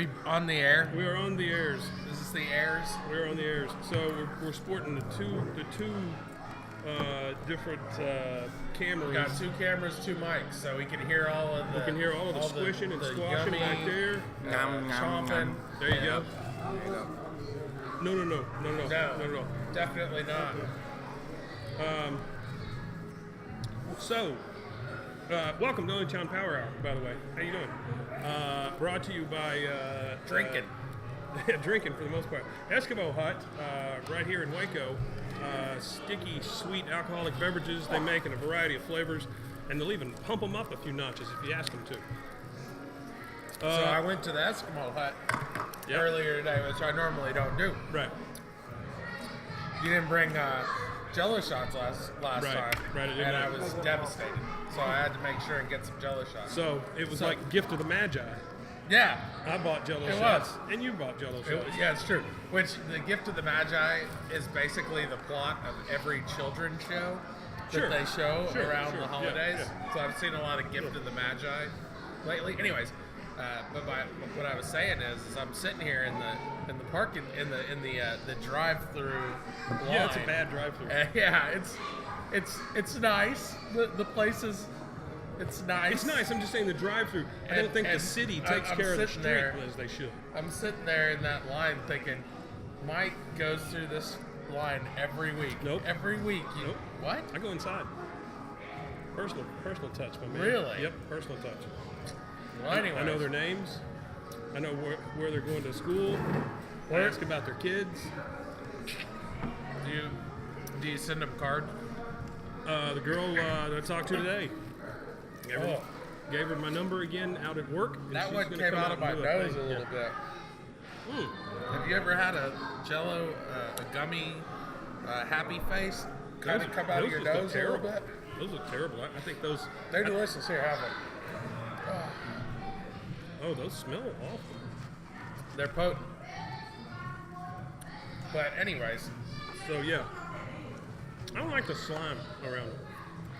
we on the air? We are on the airs. Is this the airs? We're on the airs. So we're sporting the two different cameras. We got 2 cameras, 2 mics, so we can hear all of the. We can hear all of the squishing and squashing yummy, back there. Chomping. There you go. There you go. No. Definitely not. So, welcome to Oniichan Power Hour, by the way. How you doing? Brought to you by... Drinking. Drinking, for the most part. Eskimo Hut, right here in Waco. Sticky, sweet, alcoholic beverages they make in a variety of flavors, and they'll even pump them up a few notches if you ask them to. So I went to the Eskimo Hut earlier today, which I normally don't do. Right. You didn't bring Jello shots last time, Right, and I was devastated. So I had to make sure and get some Jello shots. So it was like gift of the Magi. Yeah, I bought Jello It shots, was. and you bought Jello shots. yeah, it's true. Which the gift of the Magi is basically the plot of every children's show that they show around the holidays. Yeah. So I've seen a lot of gift of the Magi lately. Anyways, but what I was saying is I'm sitting here in the parking in the drive-through line. Yeah, it's a bad drive-through. Yeah, it's nice. The place is. It's nice. It's nice. I'm just saying the drive-through. I don't think the city takes care of the street as they should. I'm sitting there in that line thinking, Mike goes through this line every week. Nope. Every week. Nope. What? I go inside. Personal touch, my man. Really? Yep, personal touch. Well, anyway. I know their names. I know where they're going to school. I ask about their kids. Do you send them cards? The girl that I talked to today. Gave her my number again out at work. That she's one gonna came come out of my and do nose thing. a little bit. Have you ever had a Jello, a gummy, happy face kind of come out of your nose a little bit? Those look terrible. I think those... They're delicious. Here, have one. Oh, those smell awful. They're potent. But anyways. So, yeah. I don't like the slime around them.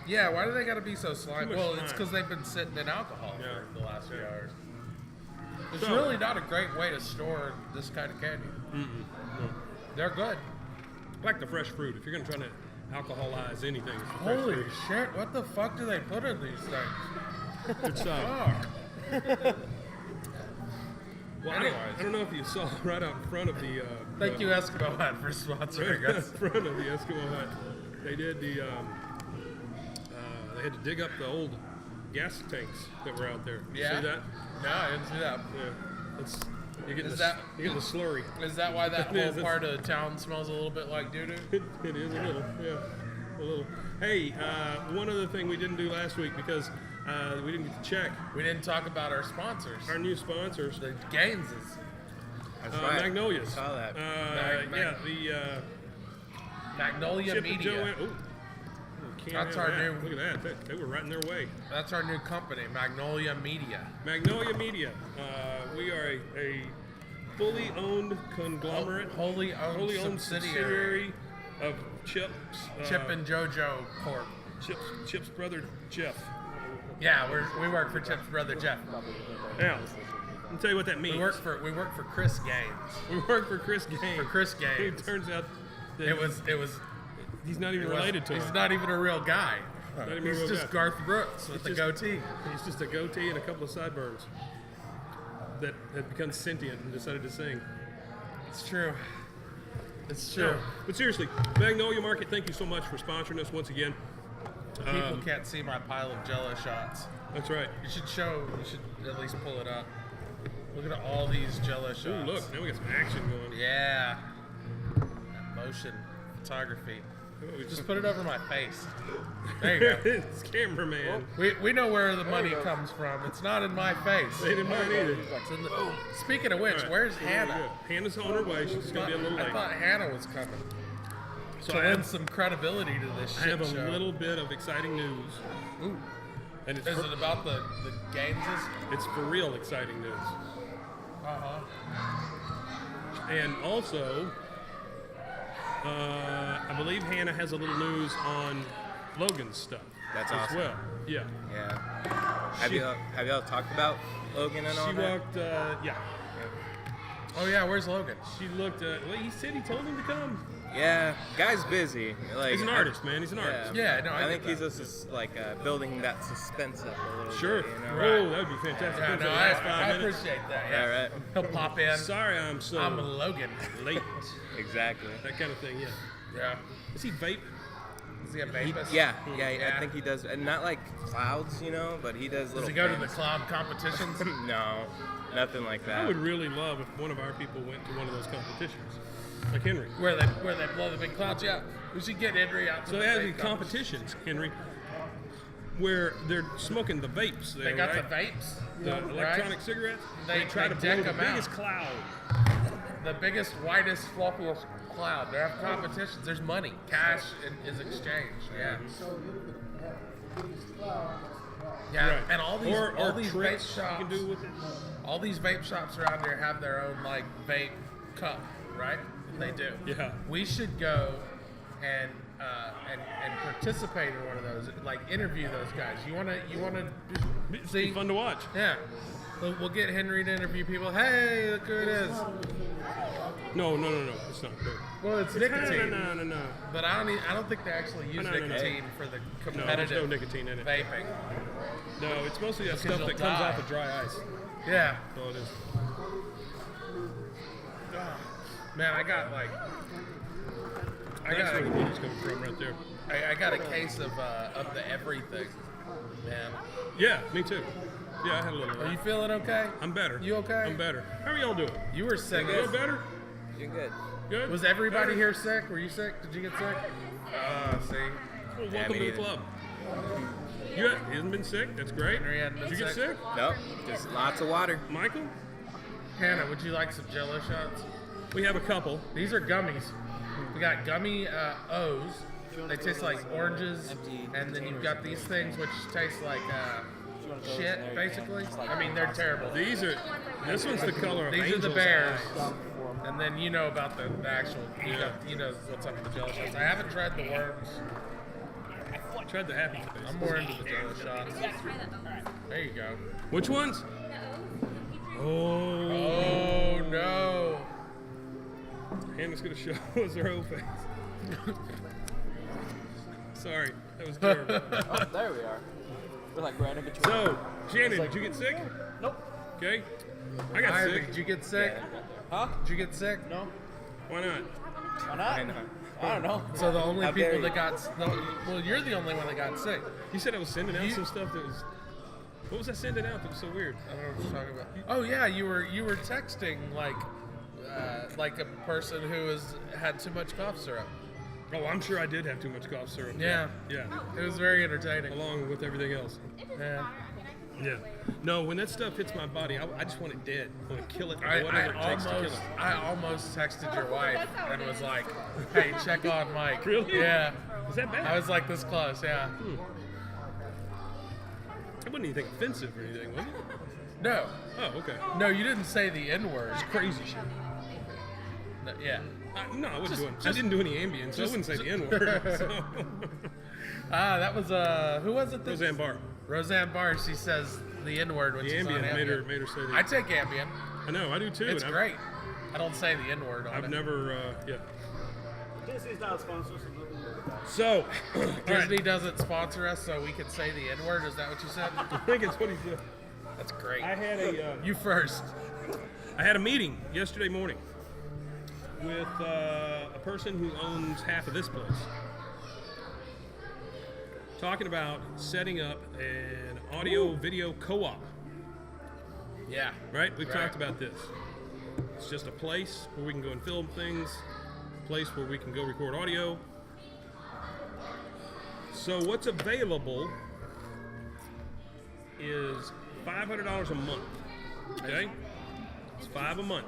Yeah, why do they gotta be so slimy? Too much Well, slime. it's because they've been sitting in alcohol for the last few Yeah. hours. It's So- really not a great way to store this kind of candy. No. They're good. I like the fresh fruit. If you're going to try to alcoholize anything, it's the fresh Holy fruit. shit, what the fuck do they put in these things? Good stuff. Fuck. Well, Anyways. I don't know if you saw right out in front of the... Thank you, Eskimo Hut, for sponsoring Right in us. front of the Eskimo Hut. They did the... they had to dig up the old gas tanks that were out there. You Yeah? see that? No, I didn't see that. Yeah. It's, you're getting Is the, that- you're getting the slurry. Is that why that It is, whole part of the town smells a little bit like doo-doo? It is a little, yeah, a little. Hey, one other thing we didn't do last week because we didn't get to check We didn't talk about our sponsors. our new sponsors, The Gaineses. That's right. Magnolias. I saw that. Yeah, the Magnolia Chip and Media. Joanne. Oh, can't That's have our that. new- Look at that. They were right in their way. That's our new company, Magnolia Media. Magnolia Media. We are a fully owned conglomerate, Wholly owned subsidiary. of Chip's. Chip and JoJo Corp. Chip's brother Jeff. Yeah, we work for Chip's brother Jeff. Now, I'll tell you what that means. We work for Chris Gaines. We work for Chris Gaines. For Chris It Gaines. turns out that It was he's not even related to He's him. not even a real guy. Not even a He's real just guy. Garth Brooks with He's the just- goatee. He's just a goatee and a couple of sideburns that had become sentient and decided to sing. It's true. It's No, true. but seriously, Magnolia Market, thank you so much for sponsoring us once again. People can't see my pile of Jello shots. That's right. You should at least pull it up. Look at all these Jello shots. Ooh, look, now we got some action going. Yeah. That motion photography. Just put it over my face. There you go. It's cameraman. We know where the money comes from. It's not in my face. Ain't in mine either. It's in the, speaking of which, All right. where's Here we Hannah? go. Hannah's on her way. She's going to be a little I late. thought Hannah was coming. So To I lend have, some credibility to this I shit have a show. little bit of exciting news. Ooh. And it's Is it about the Gaineses? it's for real exciting news. Uh-huh. And also, I believe Hannah has a little news on Logan's stuff. That's as awesome. well. Yeah. Yeah. Have y'all talked about Logan and all She that? walked, yeah. Oh yeah, where's Logan? She looked. Well, he said he told him to come. Yeah, guy's busy. Like, He's an artist, man. He's an artist. Yeah, no, I think get he's that. just like building that suspense up a little Sure. bit. You know? Oh, that would be fantastic. Yeah, Been for no, the last 5 I minutes. appreciate that. Yeah, Yeah, right. He'll pop in. Sorry, I'm so I'm Logan. late. Exactly. That kind of thing. Yeah. Yeah. Is he vape? Is he a Vapus? Yeah, Yeah. I think he does, and not like clouds, you know, but he does Does little. he go to the things. cloud competitions? No, nothing like that. I would really love if one of our people went to one of those competitions, like Henry. where they blow the big clouds? Yeah. We should get Henry out to So the they have vape these competitions, Henry, where they're smoking the vapes. There, They got right? the vapes. The electronic cigarettes. They try to deck blow the them out. biggest cloud. The biggest, whitest, fluffiest cloud. They have competitions. There's money. Cash is exchanged. Yeah. Yeah, Right. and all these or all these vape tricks shops. you can do with it. All these vape shops around here have their own like vape cup, right? They do. Yeah. We should go and participate in one of those. Like interview those guys. You wanna It'd see? be fun to watch. Yeah. We'll get Henry to interview people. Hey, look who it is. No, it's not good. Well, it's nicotine. No. But I don't think they actually use No. nicotine for the No, there's competitive no nicotine in it. vaping. No, it's mostly that Because stuff you'll that comes die. off of dry ice. Yeah. That's all it is. Man, I got That's where the money's coming from right there. I got a case of the everything. Man. Yeah, me too. Yeah, I had a little. Are you feeling okay? I'm better. You okay? I'm better. How are y'all doing? You were sick. You better? You're good. Good? Was everybody Better? here sick? Were you sick? Did you get sick? See. Well, Yeah, welcome me to the either. club. He hasn't been sick? That's great. Henry hadn't Did been you get sick. sick? Nope, just lots of water. Michael? Hannah, would you like some Jello shots? We have a couple. These are gummies. We got gummy O's. They taste like oranges, and then you've got these things which taste like shit, basically. I mean, they're terrible. This one's the color of These are the angel's bears. eyes. And then you know about the actual, you know what's up with the Jello shots. I haven't tried the worms. Tried the happy face. I'm more into the Jello shots. There you go. Which ones? Oh. Oh no. Hannah's gonna show us her whole face. Sorry, that was terrible. Oh, there we are. We're like right in between. So, Shannon, did you get sick? Nope. Okay. I got Ivy, sick. did you get sick? Huh? Did you get sick? No. Why not? Why not? I know. I don't know. So the only How dare people you. that got well, you're the only one that got sick. You said I was sending out You- some stuff that was. What was I sending out that was so weird? I don't know what you're talking about. Oh yeah, you were texting like a person who had too much cough syrup. Oh, I'm sure I did have too much cough syrup. Yeah. Yeah. It was very entertaining. Along with everything else. Yeah. Yeah. No, when that stuff hits my body, I just want it dead. I want to kill it. I Whatever it takes to kill it. almost texted your wife and was like, "Hey, check on Mike." Really? Yeah. Is that bad? I was like this close. Yeah. It wasn't anything offensive or anything, was it? No. Oh, okay. No, you didn't say the N word. Crazy shit. No, yeah. No, I wasn't Just- doing. I just- didn't do any ambient, so I wouldn't say the N word. So. That was who was it? Roseanne Barr. Roseanne Barr. She says the N word when The she's on ambient Ambien. made her say I that. take Ambien. I know, I do too. It's and great. I don't say the N word on I've it. never, yeah. Disney's not a sponsor, so nothing to worry about. So, Disney doesn't sponsor us, so we can say the N word. Is that what you said? I think it's what he said. That's great. I had You first. a meeting yesterday morning with a person who owns half of this place, talking about setting up an audio-video co-op. Yeah. Right? We've Right. talked about this. It's just a place where we can go and film things, a place where we can go record audio. So what's available is $500 a month. Okay? It's $5 a month.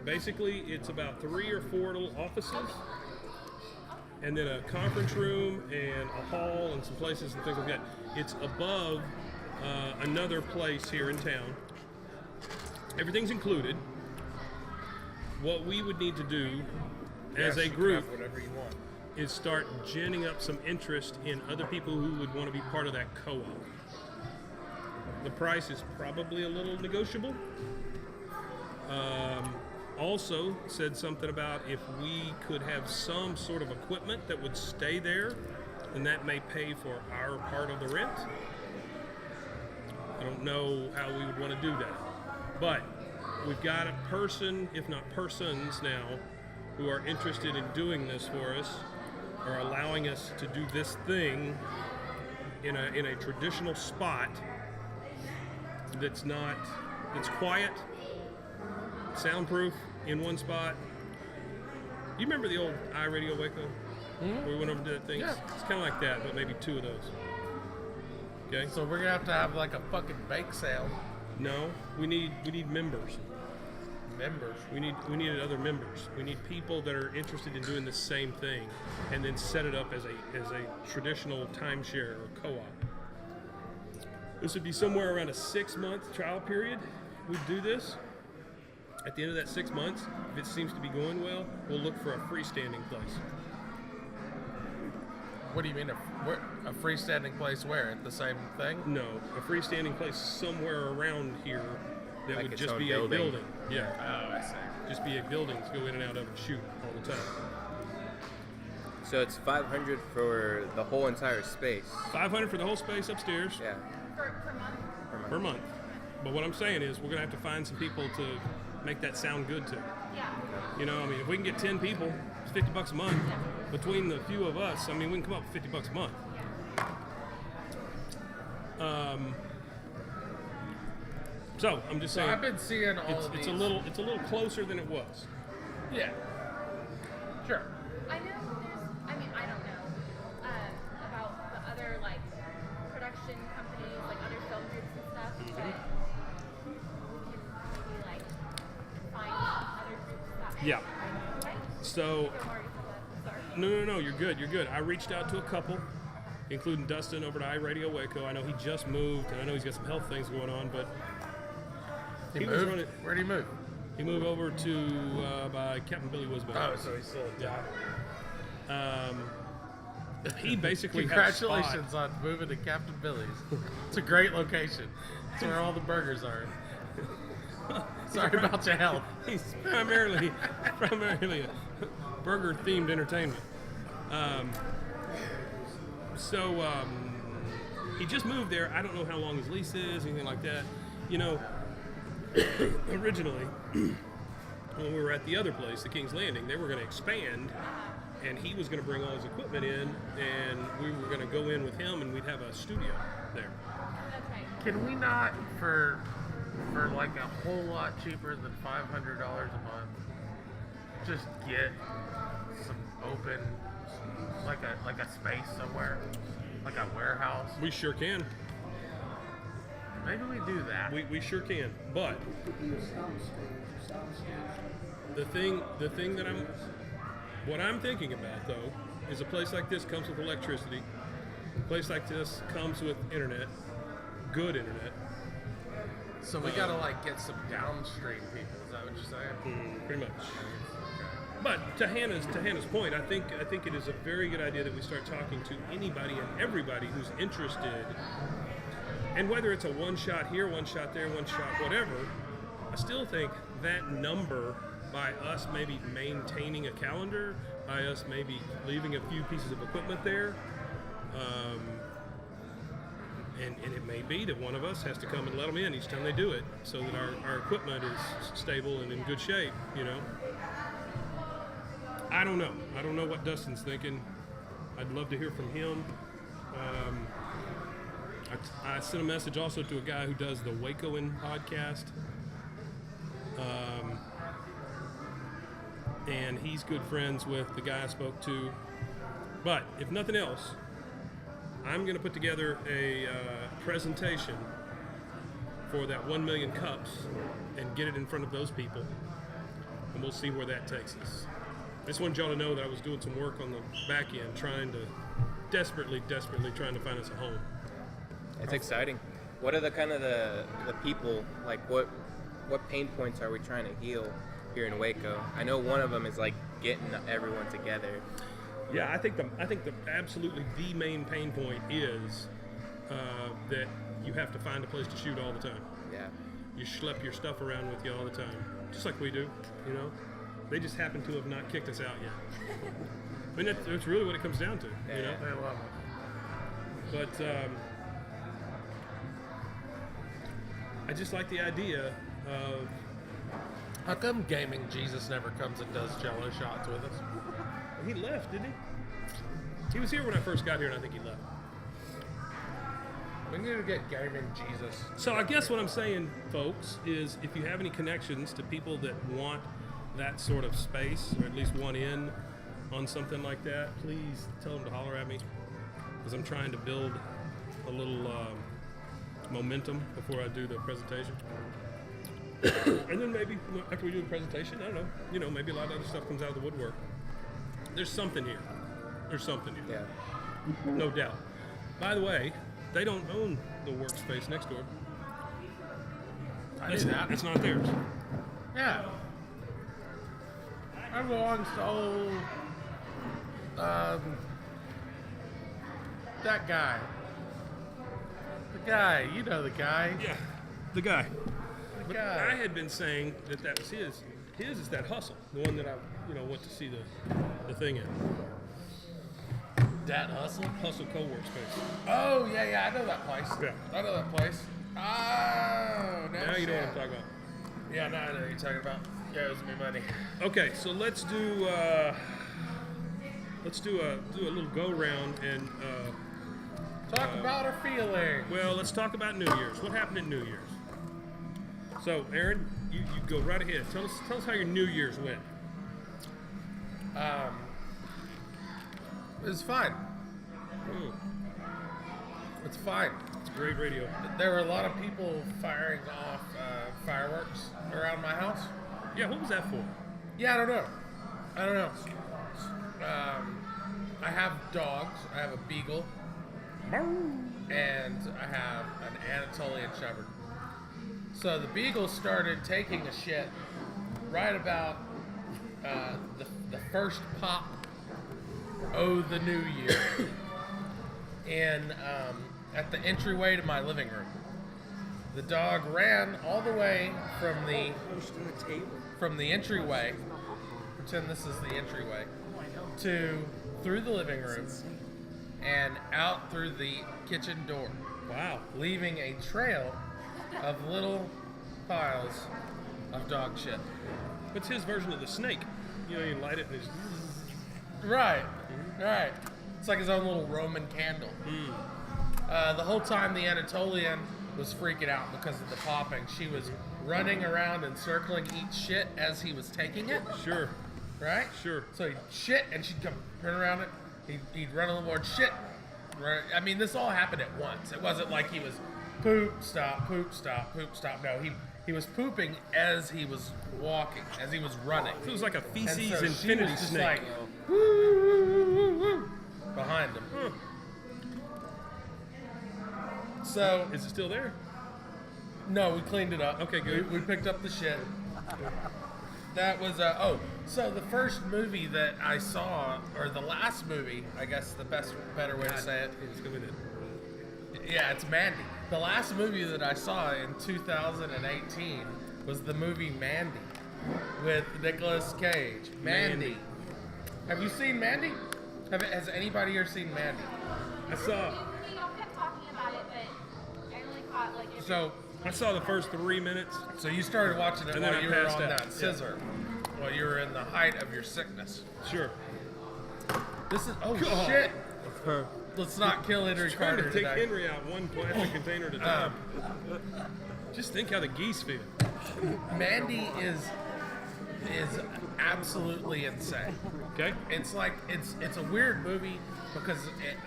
Basically, it's about 3 or 4 little offices, and then a conference room and a hall and some places and things like that. It's above another place here in town. Everything's included. What we would need to do as Yes, a you can group have whatever you want. is start ginning up some interest in other people who would want to be part of that co-op. The price is probably a little negotiable. also said something about if we could have some sort of equipment that would stay there, and that may pay for our part of the rent. I don't know how we would want to do that. But we've got a person, if not persons now, who are interested in doing this for us, or allowing us to do this thing in a traditional spot that's quiet, soundproof in one spot. You remember the old iRadio Waco? Where we went over and did things? Yeah. It's kind of like that, but maybe 2 of those. Okay? So we're gonna have to have like a fucking bake sale. No, we need members. Members. We need other members. We need people that are interested in doing the same thing, and then set it up as a traditional timeshare or co-op. This would be somewhere around a 6-month trial period. We'd do this. At the end of that 6 months, if it seems to be going well, we'll look for a freestanding place. What do you mean a freestanding place where? At the same thing? No, a freestanding place somewhere around here that Like would its just own be building. a building. Yeah, Oh, I see. just be a building to go in and out of and shoot all the time. So it's $500 for the whole entire space. $500 for the whole space upstairs Yeah. per month. But what I'm saying is we're gonna have to find some people to make that sound good to. Yeah. You know, I mean, if we can get 10 people, it's $50 a month. Between the few of us, I mean, we can come up with $50 a month. So I'm just So saying, I've been seeing all it's, of it's these. a little closer than it was. Yeah. Sure. I know I don't know about the other like production companies, like other film groups and stuff, but we can maybe like find other groups that Yeah. right? So Go Marty for that. Sorry. no, you're good. I reached out to a couple, including Dustin over at iRadio Waco. I know he just moved, and I know he's got some health things going on, but He was moved? running. Where'd he move? He moved over to by Captain Billy Wisbon. Oh, so he's still in town. He basically Congratulations on moving to Captain Billy's. It's a great location. It's where all the burgers are. Sorry about your health. He's primarily a burger-themed entertainment. So he just moved there. I don't know how long his lease is, anything like that. You know, originally, when we were at the other place, the King's Landing, they were going to expand, and he was going to bring all his equipment in, and we were going to go in with him, and we'd have a studio there. That's right. Can we not, for like a whole lot cheaper than $500 a month, just get some open, like a space somewhere, like a warehouse? We sure can. Maybe we do that. We sure can. But the thing that I'm thinking about though is a place like this comes with electricity. A place like this comes with internet, good internet. So we gotta like get some downstream people. Is that what you're saying? Pretty much. But to Hannah's point, I think it is a very good idea that we start talking to anybody and everybody who's interested. And whether it's a one shot here, one shot there, one shot whatever, I still think that number, by us maybe maintaining a calendar, by us maybe leaving a few pieces of equipment there, and it may be that one of us has to come and let them in each time they do it, so that our equipment is stable and in good shape, you know. I don't know what Dustin's thinking. I'd love to hear from him. I sent a message also to a guy who does the Wacoan podcast. And he's good friends with the guy I spoke to. But if nothing else, I'm going to put together a presentation for that 1 million cups and get it in front of those people. And we'll see where that takes us. I just wanted y'all to know that I was doing some work on the back end, trying to desperately trying to find us a home. It's exciting. What are the kind of the people, like what pain points are we trying to heal here in Waco? I know one of them is like getting everyone together. Yeah, I think the absolutely the main pain point is that you have to find a place to shoot all the time. Yeah. you schlep your stuff around with you all the time, just like we do, you know. They just happen to have not kicked us out yet. I mean, that's really what it comes down to, you know. They love it. But I just like the idea of. How come Gaming Jesus never comes and does Jello shots with us? He left, didn't he? He was here when I first got here, and I think he left. We need to get Gaming Jesus. So I guess what I'm saying, folks, is if you have any connections to people that want that sort of space, or at least one in on something like that, please tell them to holler at me, because I'm trying to build a little momentum before I do the presentation. And then maybe after we do the presentation, I don't know, you know, maybe a lot of other stuff comes out of the woodwork. There's something here. There's something here. Yeah. No doubt. By the way, they don't own the workspace next door. I knew that. It's not theirs. Yeah. That belongs to old, that guy. The guy, you know the guy. Yeah, the guy. The But guy. I had been saying that that was his. His is that Hustle, the one that I, went to see the thing in. That Hustle? Hustle co-workspace. Oh, yeah, I know that place. Yeah. I know that place. Oh, no Now you know what I'm shit. talking about. Yeah, now I know what you're talking about. Yeah, it owes me money. Okay, so let's do a little go round and Talk about our feelings. well, let's talk about New Year's. What happened at New Year's? So, Aaron, you go right ahead. Tell us how your New Year's went. It was fine. Mm, It's fine. it's great radio. There were a lot of people firing off fireworks around my house. Yeah, what was that for? Yeah, I don't know. I have dogs. I have a beagle, and I have an Anatolian Shepherd. So the beagle started taking a shit right about the first pop of the new year, and at the entryway to my living room. The dog ran all the way from the entryway. Pretend this is the entryway through the living room and out through the kitchen door, Wow. leaving a trail of little piles of dog shit. What's his version of the snake? You light it and it's... Right. It's like his own little Roman candle. The whole time the Anatolian was freaking out because of the popping. She was running around and circling each shit as he was taking it. Sure. Right? Sure. So he'd shit and she'd come turn around it. He'd run a little more shit. Right? I mean, this all happened at once. It wasn't like he was poop, stop, poop, stop, poop, stop. No, he was pooping as he was walking, as he was running. So it was like a And feces so she infinity was just snake. like, woo, woo, woo, woo, woo, behind him. Huh. So, Is it still there? no, we cleaned it up. Okay, good. We picked up the shit. That was, so the first movie that I saw, or the last movie, I guess the better way to say it. Let's go with it. Yeah, it's Mandy. The last movie that I saw in 2018 was the movie Mandy with Nicolas Cage. Mandy. Have you seen Mandy? Has anybody here seen Mandy? I saw We all kept talking about it, but I only caught like every the first 3 minutes. So you started watching it And then while I you were passed on out. that scissor, while you were in the height of your sickness. Sure. This is God. shit. Let's not kill Henry Trying Carter to take today. Henry out one plastic container at a time. Just think how the geese feel. Mandy is absolutely insane. Okay? It's like it's a weird movie because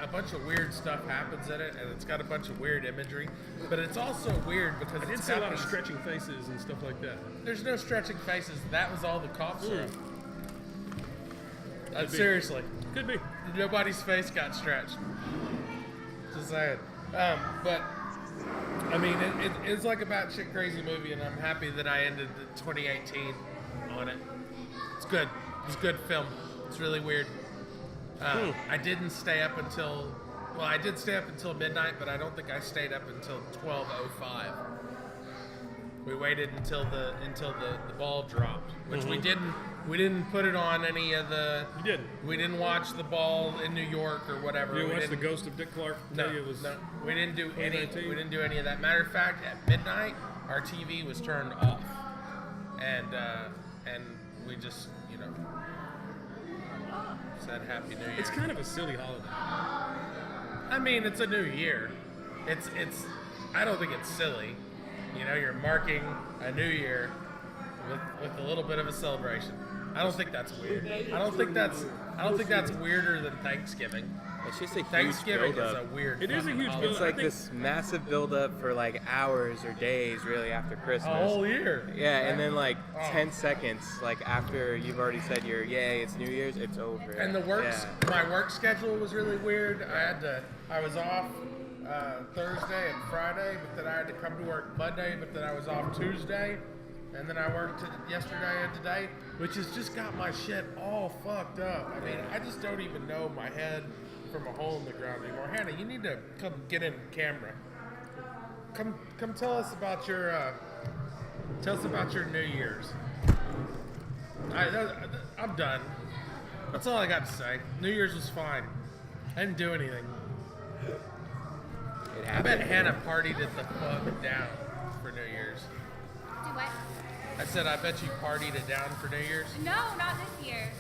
a bunch of weird stuff happens in it, and it's got a bunch of weird imagery. But it's also weird because I did it's see a got lot of these- stretching faces and stuff like that. There's no stretching faces. That was all the cops were. Could be. Seriously, Could be. nobody's face got stretched. Just saying. But I mean, it's like a batshit crazy movie, and I'm happy that I ended the 2018 on it. It's good. It's a good film. It's really weird. I didn't stay up until, well, I did stay up until midnight, but I don't think I stayed up until 12:05. We waited until the ball dropped, which we didn't. We didn't put it on any of the. You didn't. We didn't watch the ball in New York or whatever. You didn't We watch the didn't- Ghost of Dick Clark? No, Tell you it was no, we didn't do any. 2019? We didn't do any of that. Matter of fact, at midnight, our TV was turned off, and we just said Happy New Year. It's kind of a silly holiday. I mean, it's a new year. It's. I don't think it's silly. You're marking a new year with a little bit of a celebration. I don't think that's weird. I don't think that's weirder than Thanksgiving. It's just a huge Thanksgiving is buildup. a weird. It is a fucking huge holiday. It's I like think- this massive buildup for like hours or days, really, after Christmas. A whole year. Yeah, and then like Oh. 10 seconds, like after you've already said your yay, it's New Year's, it's over. And the my work schedule was really weird. I was off Thursday and Friday, but then I had to come to work Monday, but then I was off Tuesday, and then I worked yesterday and today, which has just got my shit all fucked up. I mean, I just don't even know my head from a hole in the ground anymore. Hannah, you need to come get in camera. Come tell us about your New Year's. I'm done. That's all I got to say. New Year's was fine. I didn't do anything. It I bet happened. Hannah partied it the fuck down for New Year's. Do what? I said, I bet you partied it down for New Year's. No, not this year.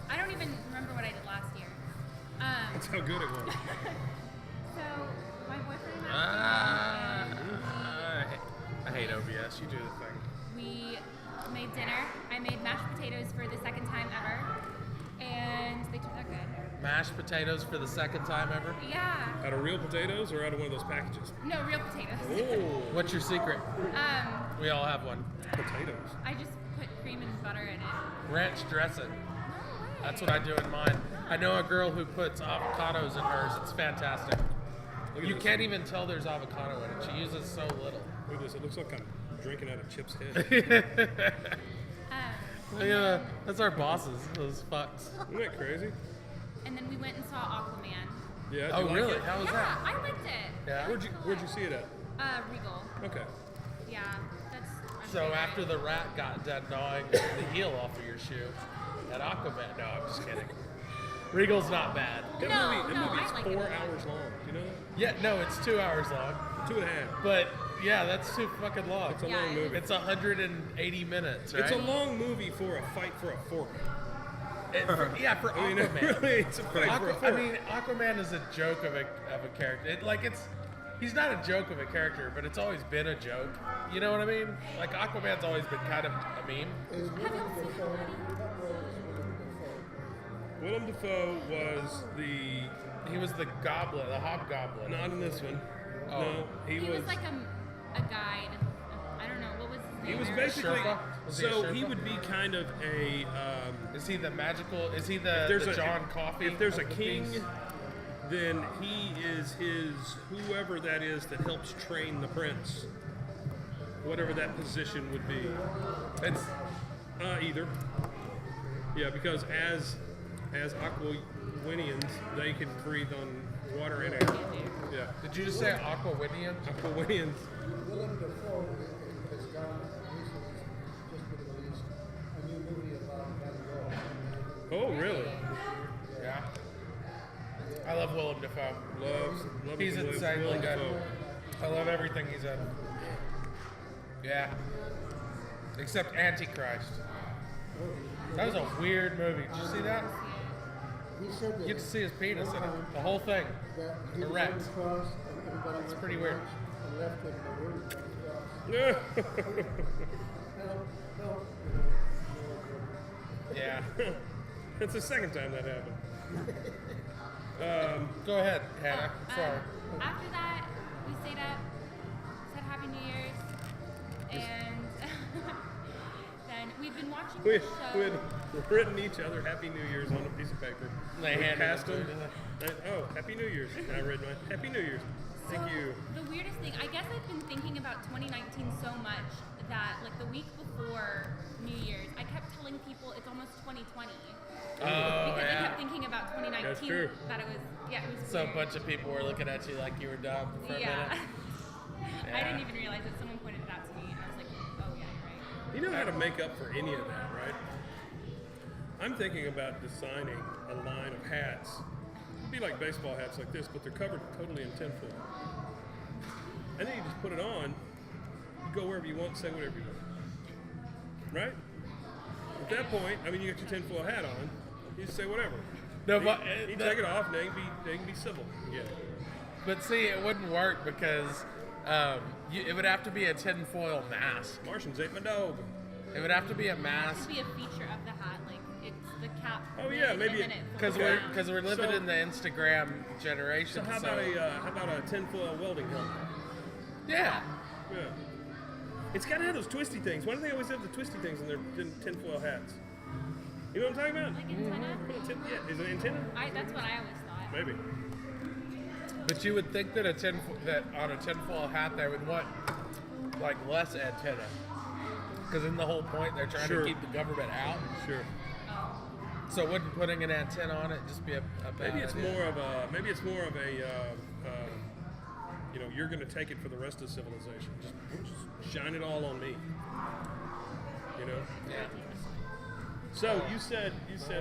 I don't even remember what I did last year. That's how good it was. So my boyfriend and Ah, I I hate OBS. You do the thing. we made dinner. I made mashed potatoes for the second time ever, and they turned out good. Mashed potatoes for the second time ever. Yeah. Out of real potatoes or out of one of those packages? No, real potatoes. Oh, What's your secret? We all have one. potatoes. I just put cream and butter in it. Ranch dressing. No way. That's what I do in mine. I know a girl who puts avocados in hers. It's fantastic. Look at You this. can't even tell there's avocado in it. She uses so little. Look at this. It looks like I'm drinking out of Chip's head. Yeah, that's our bosses. Those fucks. Isn't that crazy? And then we went and saw Aquaman. Yeah. do Oh, you like really? it? How was Yeah, that? I liked it. Yeah. Where'd you see it at? Regal. Okay. Yeah, that's. I'm So favorite. after the rat got done gnawing the heel off of your shoe at Aquaman, no, I'm just kidding. Regal's not bad. That No, movie, no, that movie I is like 4 it. hours long. Do you know that? Yeah, no, it's 2 hours long. 2.5. But yeah, that's too fucking long. It's a Yeah, long it movie. It's 180 minutes, right? It's a long movie for a fight for a fork. Yeah, for I mean, Aquaman. really, it's a fight for a fork. I mean, Aquaman is a joke of a character. He's not a joke of a character, but it's always been a joke. You know what I mean? Like Aquaman's always been kind of a meme. Have y'all seen it already? Willem Dafoe was the He was the goblin, the hobgoblin. not in this one. Oh. No, He was like a guide. I don't know what was his name. He was a basically Sherpa? Was he a so he Sherpa? would be kind of a Is he the magical? Is he the there's the a John Coffey? if there's a of the king, piece? then he is his whoever that is that helps train the prince. Whatever that position would be. It's Either. Yeah, because as Aquawinians, they can breathe on water and air. Yeah. Did you just say Aquawinian? Aquawinians. Willem Dafoe has gone recently just been released a new movie about Van Gogh. Oh, really? Yeah. I love Willem Dafoe. Love He's Willem insanely good. Dafoe. I love everything he's in. Yeah. Except Antichrist. That was a weird movie. Did you see that? He said that You get to see his penis in it. The whole thing. that he was erect. on the cross and everybody It's went pretty to weird. lunch and left him the word on the cross. Help. Yeah. It's the second time that happened. Go ahead, Hannah. Sorry. After that, we stayed up, said Happy New Year's, and then we've been watching We the show. had written each other Happy New Year's on a piece of paper. They We handed passed it to them. you. Oh, Happy New Year's. And I read mine. Happy New Year's. Thank So, you. The weirdest thing, I guess I've been thinking about 2019 so much that, like, the week before New Year's, I kept telling people it's almost 2020. Oh, Because I yeah. kept thinking about 2019. That's true. That it was, yeah, it was So a weird. bunch of people were looking at you like you were dumb for a Yeah. minute. I didn't even realize it. Someone pointed it out to me, and I was like, You know how to make up for any of that, right? I'm thinking about designing a line of hats. It'd be like baseball hats like this, but they're covered totally in tinfoil. And then you just put it on, you go wherever you want, say whatever you want. Right? At that point, I mean, you got your tinfoil hat on, you just say whatever. No, you, but you take it off, and they can be civil. Yeah. But see, it wouldn't work because it would have to be a tinfoil mask. Martians ate my dog. It would have to be a It mask could be a feature of the hat, like it's the cap. Oh, yeah, lid, maybe and then it- it because folds we're down. living So- in the Instagram generation. So how about a tinfoil welding helmet? Yeah. Yeah. It's got to have those twisty things. Why do they always have the twisty things in their tinfoil hats? You know what I'm talking about? Like antenna? Yeah, is it an antenna? That's what I always thought. Maybe. But you would think that that on a tinfoil hat they would want like less antenna, because in the whole point they're trying Sure. to keep the government out. Sure. So wouldn't putting an antenna on it just be a bad Maybe it's idea? more of a you're going to take it for the rest of civilization. Just shine it all on me. You know. Yeah. So you said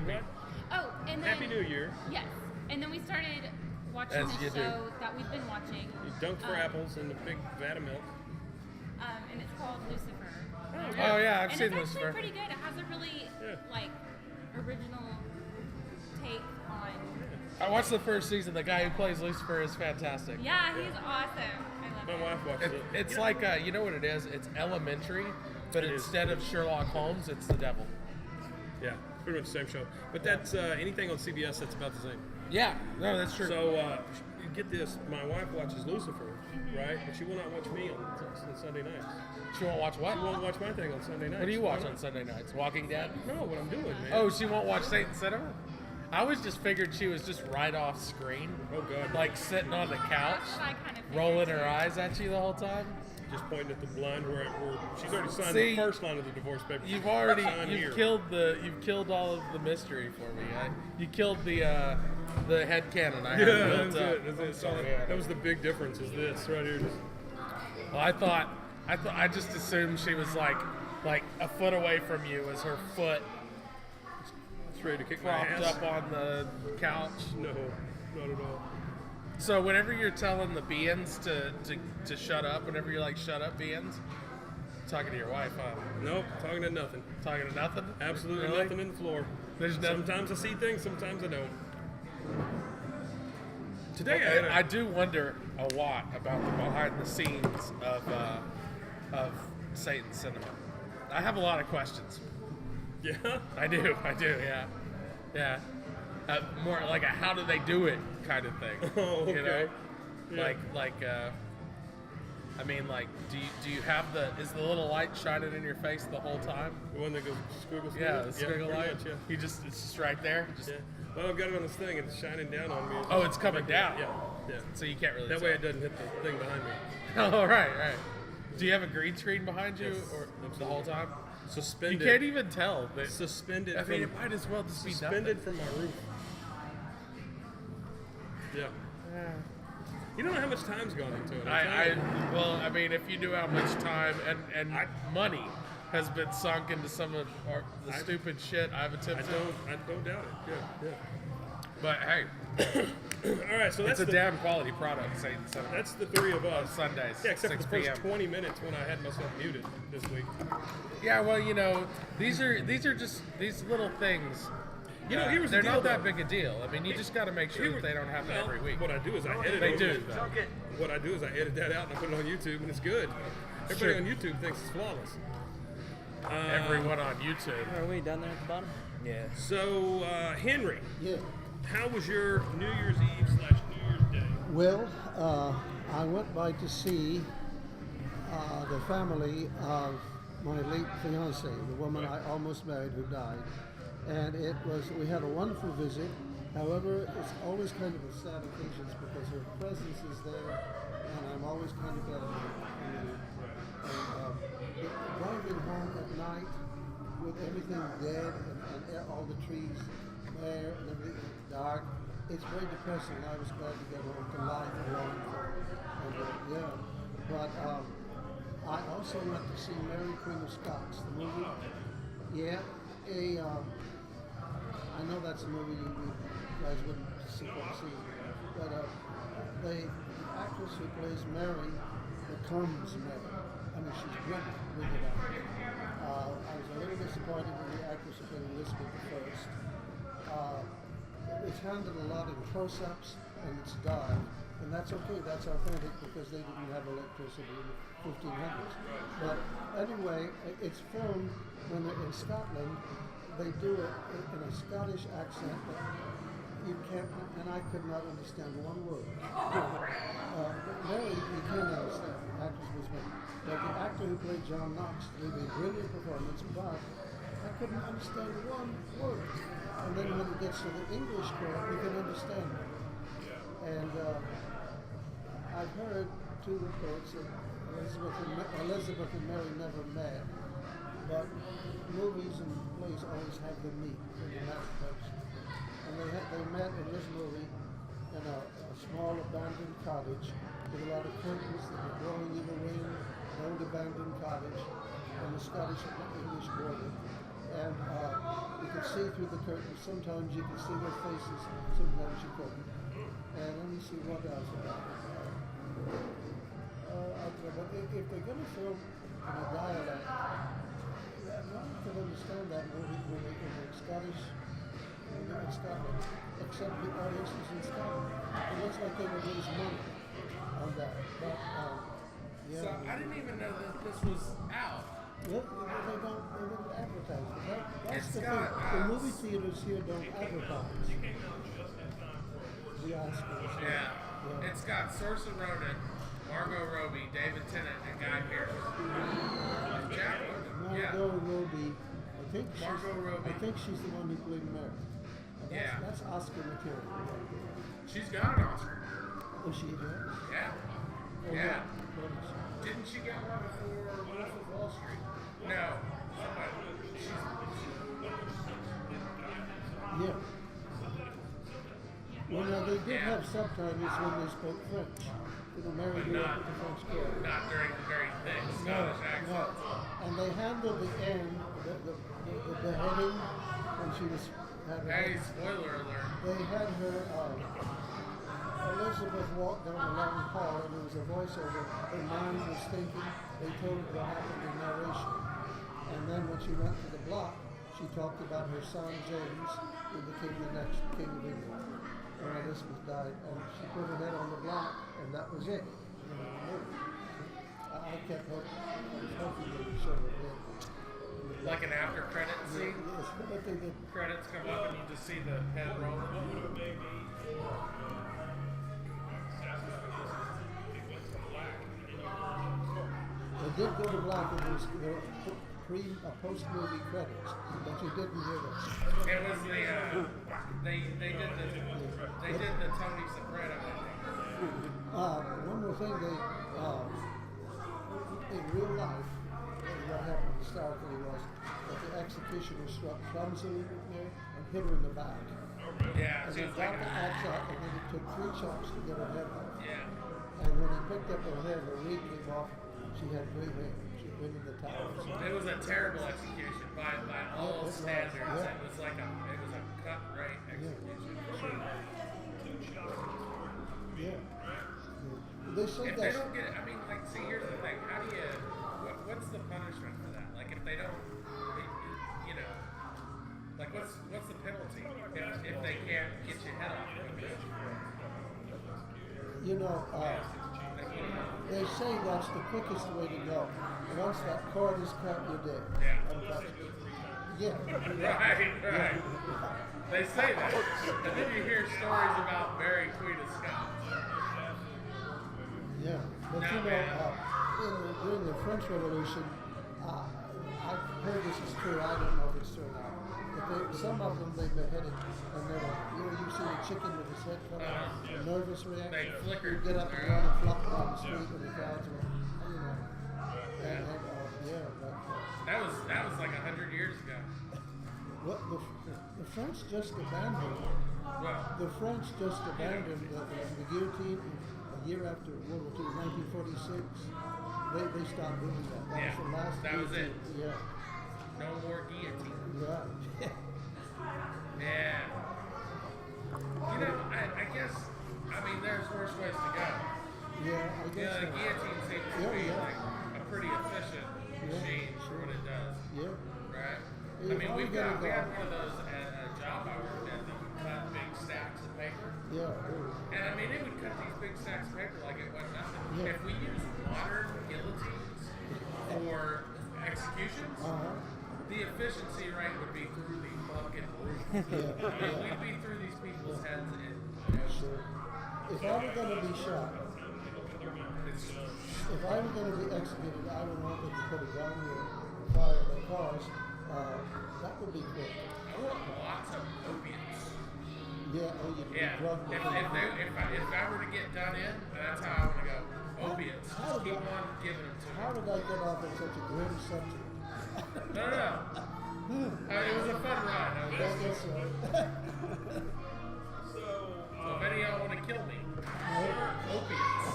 what? Oh, and then Happy New Year. Yes, and then we started watching As this you do. show that we've been watching. You dunked for apples in a big vat of milk. And it's called Lucifer. Oh yeah, I've and seen it's Lucifer. actually pretty good. It has a really Yeah. like original take on. I watched the first season. The guy who plays Lucifer is fantastic. Yeah, he's awesome. I love My it. wife watches it. It's like you know what it is? It's elementary, but It is. instead of Sherlock Holmes, it's the devil. Yeah, pretty much the same show. But that's anything on CBS that's about the same. Yeah, no, that's true. So you get this. My wife watches Lucifer, right? But she will not watch me on Sunday nights. She won't watch what? She won't watch my thing on Sunday nights. What do you Why watch not? on Sunday nights? Walking Dead? No, what I'm doing, man. Oh, she won't watch Saint Cinema? I always just figured she was just right off screen, Oh, God. like sitting on the couch, That's what I kind of figured, rolling too. her eyes at you the whole time. Just pointing at the blind where she's already signed See, the first line of the divorce papers. You've Sign killed here. you've killed all of the mystery for me. You killed the headcanon I had Yeah, built that's up. it. That's it. So Yeah. that was the big difference. Is this right here? Just Well, I just assumed she was like a foot away from you as her foot it's ready to kick my propped ass. up on the couch. No, not at all. So whenever you're telling the beings to shut up, whenever you're like, shut up, beings, talking to your wife, huh? Nope, talking to nothing. Talking to nothing? Absolutely Really? nothing in the floor. There's nothing. Sometimes I see things, sometimes I don't. Today I had a, I do wonder a lot about the behind the scenes of Satan's Cinema. I have a lot of questions. yeah. I do, yeah. More like a how do they do it kind of thing. Oh, You know? okay. Yeah. I mean, like, do you have is the little light shining in your face the whole time? The one that goes squiggle squiggle. Yeah, the squiggle pretty light. much, yeah. It's just right there. Just, Yeah. Well, I've got it on this thing and it's shining down on me. Oh, it's coming down. Yeah. Yeah. So you can't really. That tell. way it doesn't hit the thing behind me. Oh, right. Do you have a green screen behind you, Yes, or the absolutely. whole time? You Suspended. can't even tell. That, Suspended. I mean, from, it might as well just be suspended from my roof. Yeah. You don't know how much time's gone into it. Well, I mean, if you knew how much time and money has been sunk into some of the stupid shit I've I attempted. don't doubt it. Yeah. But hey, All right, so it's that's a damn quality product, Satan Cinema. that's the three of us. Sundays, Yeah, except for 6 the first p.m. 20 minutes when I had myself muted this week. Yeah, well, these are just these little things. Here's the they're deal, not that though. big a deal. I mean, you just got to make sure that they don't happen Well, every week. What I do is I edit They it. do, though. What I do is I edit that out and I put it on YouTube, and it's good. Everybody on YouTube thinks it's flawless. Everyone on YouTube. Are we down there at the bottom? Yeah. So, Henry, Yeah. how was your New Year's Eve / New Year's Day? Well, I went by to see the family of my late fiancée, the woman I almost married who died. And we had a wonderful visit. However, it's always kind of a sad occasion because her presence is there, and I'm always kind of glad driving home at night with everything dead and all the trees there and everything dark, it's very depressing. I was glad to get home to life alone. And, but I also went to see Mary Queen of Scots, the movie. Yeah, I know that's a movie you guys wouldn't see, but the actress who plays Mary becomes Mary. I mean, she's brilliant with it. I was a little disappointed in the actress who played Elizabeth I. It's handled a lot in close-ups and it's dark, and that's okay. That's authentic because they didn't have electricity in the 1500s. But anyway, it's filmed when they're in Scotland. They do it in a Scottish accent that you can't, and I could not understand one word. Mary, you can understand. The actress was me. But the actor who played John Knox gave a brilliant performance, but I couldn't understand one word. And then when it gets to the English part, we can understand it. And I've heard two reports that Elizabeth and Mary never met, but movies and plays always have them meet in the marketplace. And they met in this movie in a small abandoned cottage with a lot of curtains that were blowing in the wind, an old abandoned cottage on the Scottish and English border. And you could see through the curtains. Sometimes you could see their faces, sometimes you couldn't. And let me see what else about it. But if they're going to film in a dialect, no one can understand that movie when they're Scottish, when they're in Scotland, except the audiences in Scotland. It looks like they would lose money on that. But, yeah. So I didn't even know that this was out. Yep, they don't advertise it. That's It's the got, thing. The movie theaters here don't advertise. The Oscars. Yeah. It's got Saoirse Ronan, Margot Robbie, David Tennant, and Guy Pearce. And Jack London. Yeah. Margot Robbie. Margot Robbie. I think she's the one who played Mary. And Yeah. That's Oscar material. She's got an Oscar. Oh, she does? Yeah. Oh, Yeah. what is she? Didn't she get one for Wolf of Wall Street? No. Yeah. Well, now they did Yeah. have subtitles when they spoke French. You know, Mary grew up with the French kids. Not during the very thick Scottish accent. And they handled the end, the beheading, when she was having. Hey, spoiler alert. They had her, Elizabeth walk down a long hall, and there was a voiceover. Her mind was thinking. They told her what happened in narration. And then when she went to the block, she talked about her son James, who became the next king of England. When Elizabeth died, and she put her head on the block, and that was it. You know, the movie. I kept hoping. I was hoping they would show her head. Like an after credit scene. Yes, but they did. Credits come up and you just see the head rolling. They did go to black in those post-movie credits, but you didn't hear them. It was the they did the Tony Soprano. One more thing, in real life, what happened historically was that the executioner struck clumsily with her and hit her in the back. Yeah, And she he was got like, the axe out, and then it took 3 chops to get her head off. yeah. And when he picked up her head, her wig came off. She had gray hair. She'd been in the tower. It was a terrible execution by all it was, standards. yeah. It was like a cut rate execution. Yeah. They say If they that. don't get it, I mean, like, see, here's the thing. How do you? What's the punishment for that? Like, if they don't, you know, like, what's the penalty if they can't get your head off? You know, they say that's the quickest way to go. Once that cord is cut, you're dead. Yeah. Yeah. Right. They say that, and then you hear stories about Mary Queen of Scots. Yeah. But Now, you know, during the French Revolution, I've heard this is true. I don't know if it's true or not. But some of them they beheaded, and they were, you see the chicken with his head cut off, a nervous reaction. They flickered. You get up and run and flop down the street with the crowds, and, you know. And, That was like 100 years ago. what the French just abandoned. Well, The French just abandoned the guillotine a year after World War II, 1946. they stopped doing that. That Yeah, was the last that was it. guillotine. Yeah. No more guillotine. Right. Yeah. You know, I guess, I mean, there's worse ways to go. Yeah, I You guess know, the so. guillotine seems to Yeah, be yeah. like a pretty efficient machine for what it does, Yeah. right? Yeah, I mean, how we we gonna had go? one of those at a job I worked at that would cut big stacks of paper. Yeah. Ooh. And I mean, it would cut these big stacks of paper like it wasn't nothing. Yeah. If we use modern guillotines for executions, the efficiency rate would be through the fucking roof. I mean, we'd be through these people's heads in Sure. If I were going to be shot, if I were going to be executed, I would want them to put a gun here, fire the cars. That would be quick. I want lots of opiates. Yeah, or you Yeah. drug If I were to get done in, that's how I want to go. Opiates. How Just keep did on giving them to me. How did I get off on such a grim subject? No. It was a fun ride. I guess so. So if any of y'all want to kill me, opiates.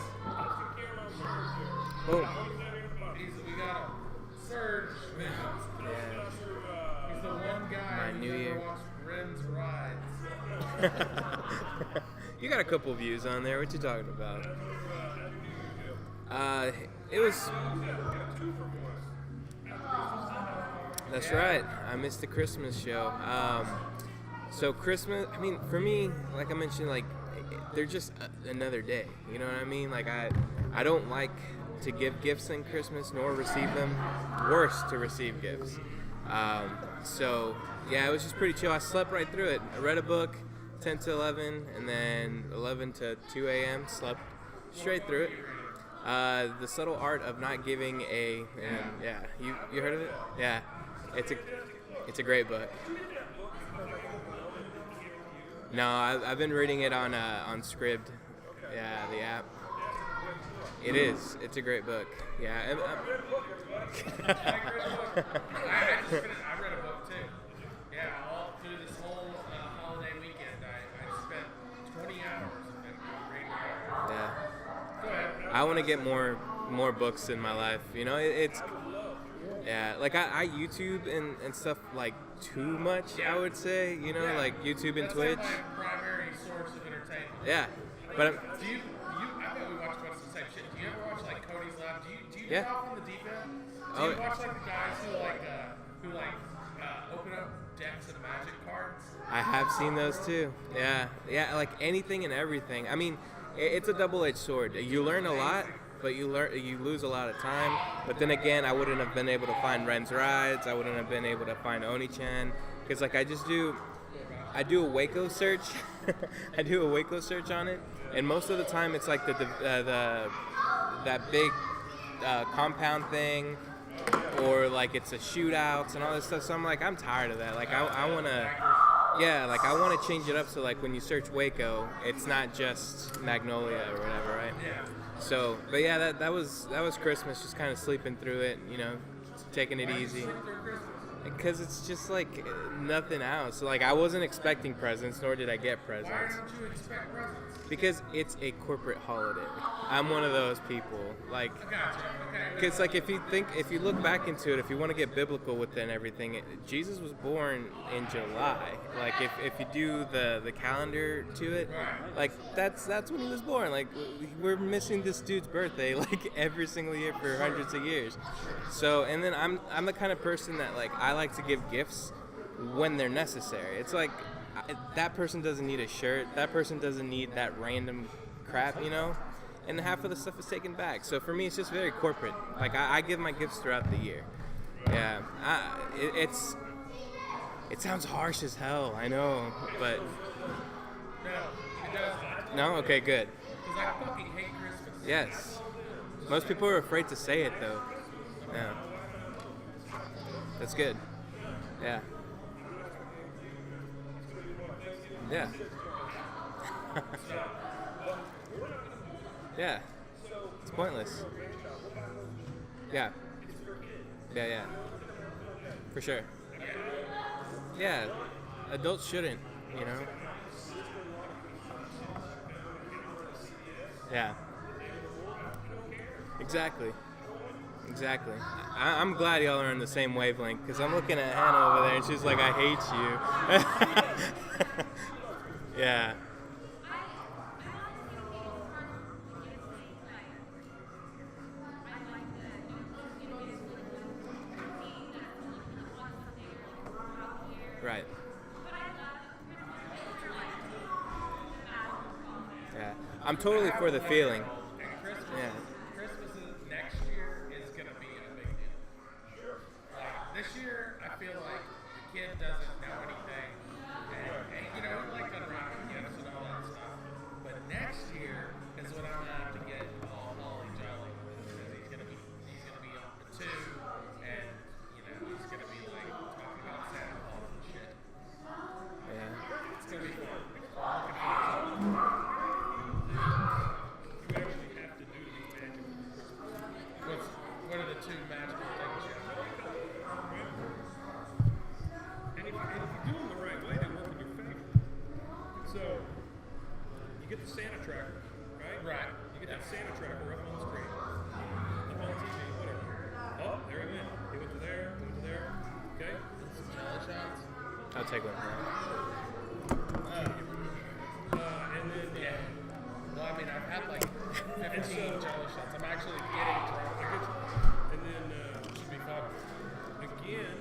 Boom. We got a Surge Visions. He's the one guy My who's New ever Year. watched Ren's Rides. You got a couple views on there. What you talking about? It was. That's right. I missed the Christmas show. So Christmas. I mean, for me, like I mentioned, like they're just another day. You know what I mean? Like I don't like to give gifts in Christmas nor receive them. Worse to receive gifts. So yeah, it was just pretty chill. I slept right through it. I read a book, 10 to 11, and then 11 to 2 a.m. Slept straight through it. The Subtle Art of Not Giving a, and yeah, you heard of it? Yeah, it's a great book. No, I've been reading it on Scribd, yeah, the app. It is. It's a great book. Yeah. I read a book too. Yeah, all through this whole holiday weekend, I spent 20 hours of them reading a book. Yeah. Go ahead. I want to get more books in my life. You know, it's yeah. Like I YouTube and stuff like too much. I would say. You know, Yeah. like YouTube and That's Twitch. my primary source of entertainment. Yeah, but Do you? I bet we watch much the same shit. Do you ever watch like Cody's Lab? Do you Yeah. drop on the deep end? Do Oh, you watch like the guys who open up decks of magic cards? I have seen those too. Yeah, like anything and everything. I mean, it's a double-edged sword. You learn a lot, but you lose a lot of time. But then again, I wouldn't have been able to find Ren's Rides. I wouldn't have been able to find Oniichan because like I do a Waco search. I do a Waco search on it, and most of the time it's like that big compound thing, or like it's a shootouts and all this stuff. So I'm like, I'm tired of that. Like I wanna, yeah, like I wanna change it up so like when you search Waco, it's not just Magnolia or whatever, right? Yeah. So, but yeah, that was Christmas, just kind of sleeping through it, you know, taking it easy. Because it's just like nothing else. Like I wasn't expecting presents, nor did I get Why presents. don't you expect presents? Because it's a corporate holiday. I'm one of those people. Like, I gotcha. Okay. because like if you look back into it, if you want to get biblical with it and everything, Jesus was born in July. Like if you do the calendar to it, like that's when he was born. Like we're missing this dude's birthday like every single year for hundreds of years. So and then I'm the kind of person that like I like to give gifts when they're necessary. It's like that person doesn't need a shirt. That person doesn't need that random crap, you know? And half of the stuff is taken back. So for me, it's just very corporate. Like I give my gifts throughout the year. Yeah, it sounds harsh as hell. I know, but No, it doesn't. no. Okay, good. Because I fucking hate Christmas. Yes. Most people are afraid to say it though. Yeah. That's good. Yeah. Yeah. Yeah. It's pointless. Yeah. Yeah. For sure. Yeah. Adults shouldn't, you know? Yeah. Exactly. Exactly. I'm glad y'all are on the same wavelength because I'm looking at Hannah over there and she's like, I hate you. Yeah. Right. Yeah. I'm totally for the feeling. And Christmas, Yeah. next year is going to be a big deal. Like, this year, I feel like the kid doesn't know anything. And you know, like unwrapping gifts and all that stuff. But next year is when I'm going to have to get all holly jolly. Because he's going to be up to 2. And, you know, he's going to be like talking about Santa Claus and shit. Yeah. It's going to be fun. Looking forward to it. You actually have to do these magic Christmas. What are the 2 magical things you have to do? And if you do them the right way, they work in your favor. So, you get the Santa tracker, right? Right. You get that Santa tracker up on the screen, up on TV, whatever. Oh, there he went. He went to there, went to there. Okay? Some jelly shots. I'll take one. And then, Yeah. Well, I mean, I've had like 15 jelly shots. I'm actually getting drunk. I get you. And then, Should be fun. again,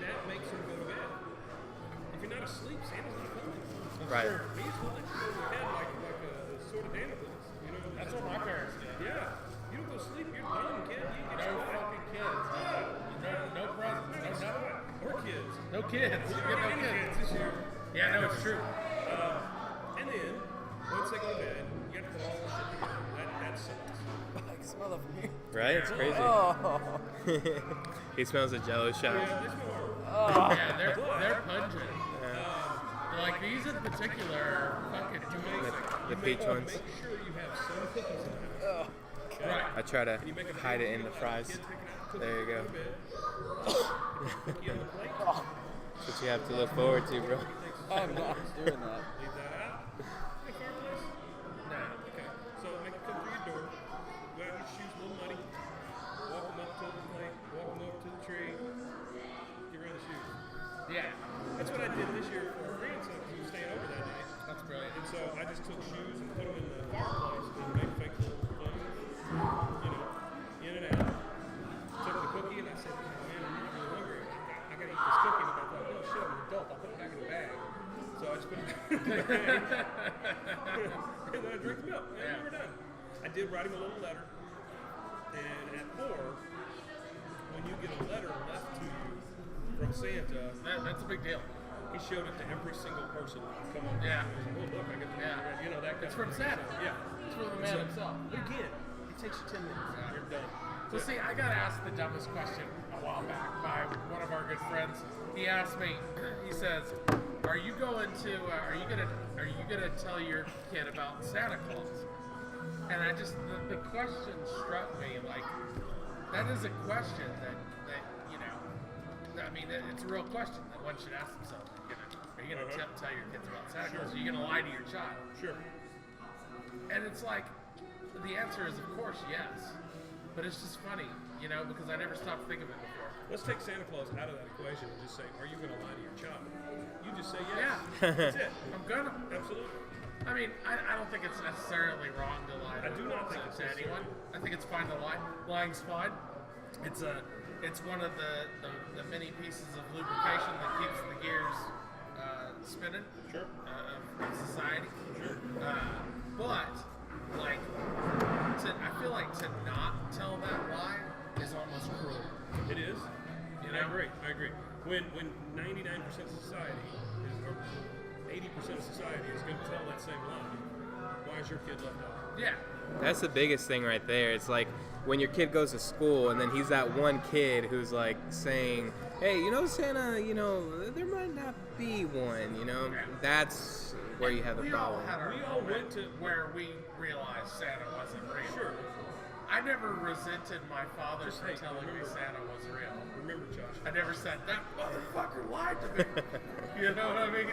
that makes him go to bed. If you're not asleep, Santa's not coming. Right. We used to let you go to bed like a sort of Damocles. You know, That's what my parents did. Yeah. You don't go to sleep, you're done, kid. You get No your fucking kids. No presents. No nothing. or kids. No kids. You get no kids. This year. Yeah, no, it's true. And then, once they go to bed, you have to put all the shit together. That sucks. I can smell it from here. Right? It's crazy. Oh. He smells a Jello shot. Yeah, there's no Yeah, they're pungent. Like these in particular are fucking amazing. The peach ones. Make sure you have some cookies in the house. Right. I try to hide it in the fries. There you go. Cookie on the plate. That's what you have to look forward to, bro. I'm not doing that. Leave that out. Hey, fireplace? No. Okay. So make it come through your door. Go out in your shoes, a little muddy. Walk them up to the plate. Walk them over to the tree. Get rid of the shoes. Yeah. That's what I did this year for our grandson because he was staying over that night. That's brilliant. And so I just took shoes and put them in the fireplace and made fake little things, you know, in and out. Took the cookie and I said, man, I'm not really hungry. I gotta eat this cookie. And I thought, oh shit, I'm an adult. I'll put it back in the bag. So I just put it back in the bag. And then I drank the milk. And we were done. I did write him a little letter. And at 4, when you get a letter left to you from Santa, That's a big deal. he showed it to every single person that would come over. Yeah. He was like, oh, look, I got the Yeah. you know, that It's kind from of thing. Santa. So, yeah. It's from the man himself. But again, it takes you 10 minutes. You're done. So see, I got asked the dumbest question a while back by one of our good friends. He asked me, he says, "Are you gonna tell your kid about Santa Claus?" And I just the question struck me like that is a question that you know, I mean it's a real question that one should ask themselves. Are you gonna tell your kids about Santa Claus? Are you gonna lie to your child? Sure. And it's like, the answer is of course yes. But it's just funny, you know, because I never stopped thinking of it before. Let's take Santa Claus out of that equation and just say, are you going to lie to your child? You just say yes. Yeah. That's it. I'm gonna. Absolutely. I mean, I don't think it's necessarily wrong to lie I do not think it's to anyone. I think it's fine to lie. Lying's fine. It's one of the many pieces of lubrication that keeps the gears spinning of society. Sure. But like, I feel like to not tell that lie is almost cruel. It is. You And know? I agree. When 99% of society or 80% of society is going to tell that same lie, why is your kid left out? Yeah. That's the biggest thing right there. It's like when your kid goes to school and then he's that one kid who's like saying, hey, you know, Santa, you know, there might not be one, you know? That's where you have the We problem. all had our We all moment went to- where we realized Santa wasn't real. Sure. I never resented my father Just for hate, telling me remember. Santa was real. Remember, Josh. I never said that motherfucker lied to me. You know what I mean?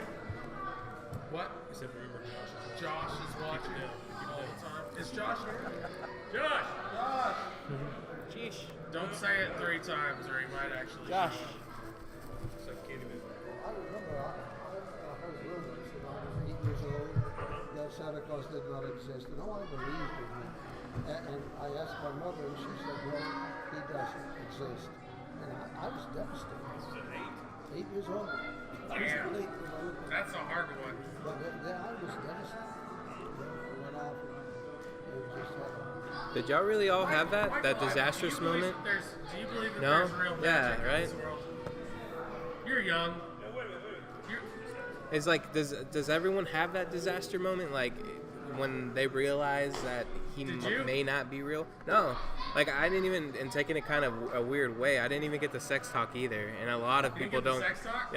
What? I said, remember, Josh. Josh is watching Keep it all down. the time. Is Josh here? Josh! Josh! Sheesh. Don't say it 3 times, or he might actually Josh. show up. So can't even. I remember I heard rumors when I was 8 years old that Santa Claus did not exist, and no one believed in him. And I asked my mother, and she said, no, he doesn't exist. And I was devastated. 8 years old. I was Damn. late for my little- That's a hard one. But yeah, I was devastated. It went off and it just had Did y'all really all have that Michael, disastrous do you believe moment? that do you believe that No? there's real Yeah, magic in right? this world? You're young. You're, It's like, does everyone have that disaster moment? Like, when they realize that he Did you? may not be real? No. Like, I didn't even, and taking it kind of a weird way, I didn't even get the sex talk either. And a lot of You people get the don't. sex talk?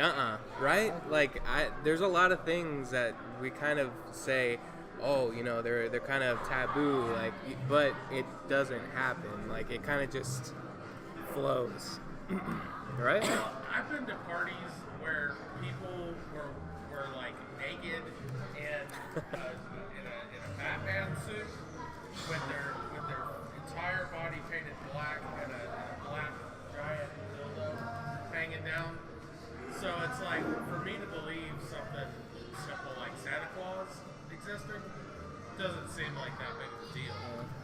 Right? Like, there's a lot of things that we kind of say, oh, you know, they're kind of taboo, like, but it doesn't happen. Like, it kind of just flows. Right? I've been to parties where people were like naked and in a Batman suit with their entire body painted black and a black giant dildo hanging down. So it's like, for me to believe something simple like Santa Claus existed doesn't seem like that big of a deal.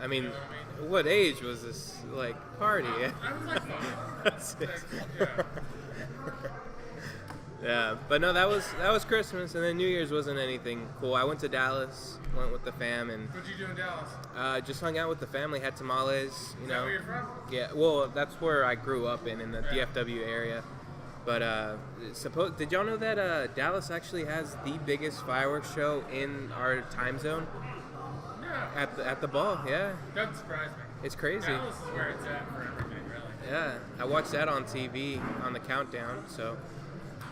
I mean, You know what I mean? what age was this, like, party? I was like, That's it. yeah. Yeah, but no, that was Christmas, and then New Year's wasn't anything cool. I went to Dallas, went with the fam, and What'd you do in Dallas? just hung out with the family. Had tamales, you Is that know. where you're from? Yeah, well, that's where I grew up in the Yeah. DFW area. But did y'all know that Dallas actually has the biggest fireworks show in our time zone Yeah. at the ball? Yeah, Doesn't surprise me. it's crazy. Dallas is where it's at for everything, really. Yeah, I watched that on TV on the countdown, so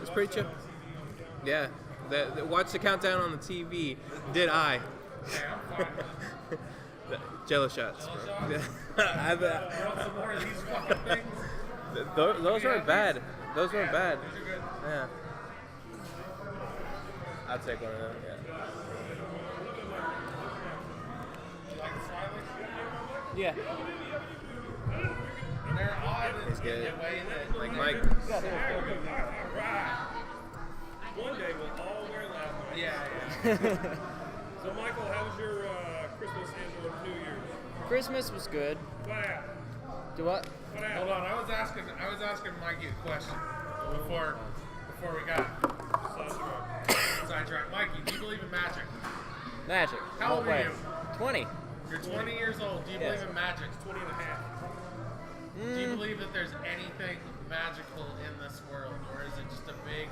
it's pretty chill. Yeah, watch the countdown on the TV. Did I? Yeah, I'm fine with it. Jello shots, bro. I- Want some more of these fucking things? those weren't bad. Those weren't bad. These are good. Yeah. I'll take one of them. Yeah. You like the Smileys? Yeah. They're odd It's in good. a way that, Like Mike. One day we'll all wear that one. yeah. So, Michael, how was your Christmas and or New Year's? Christmas was good. What happened? Do what? What Hold happened? on, I was asking Mikey a question before we got sidetracked. Mikey, do you believe in magic? Magic. How old What are way? you? 20. You're 20 years old. Do you Yes. believe in magic? 20 and a half. Do you believe that there's anything magical in this world, or is it just a big,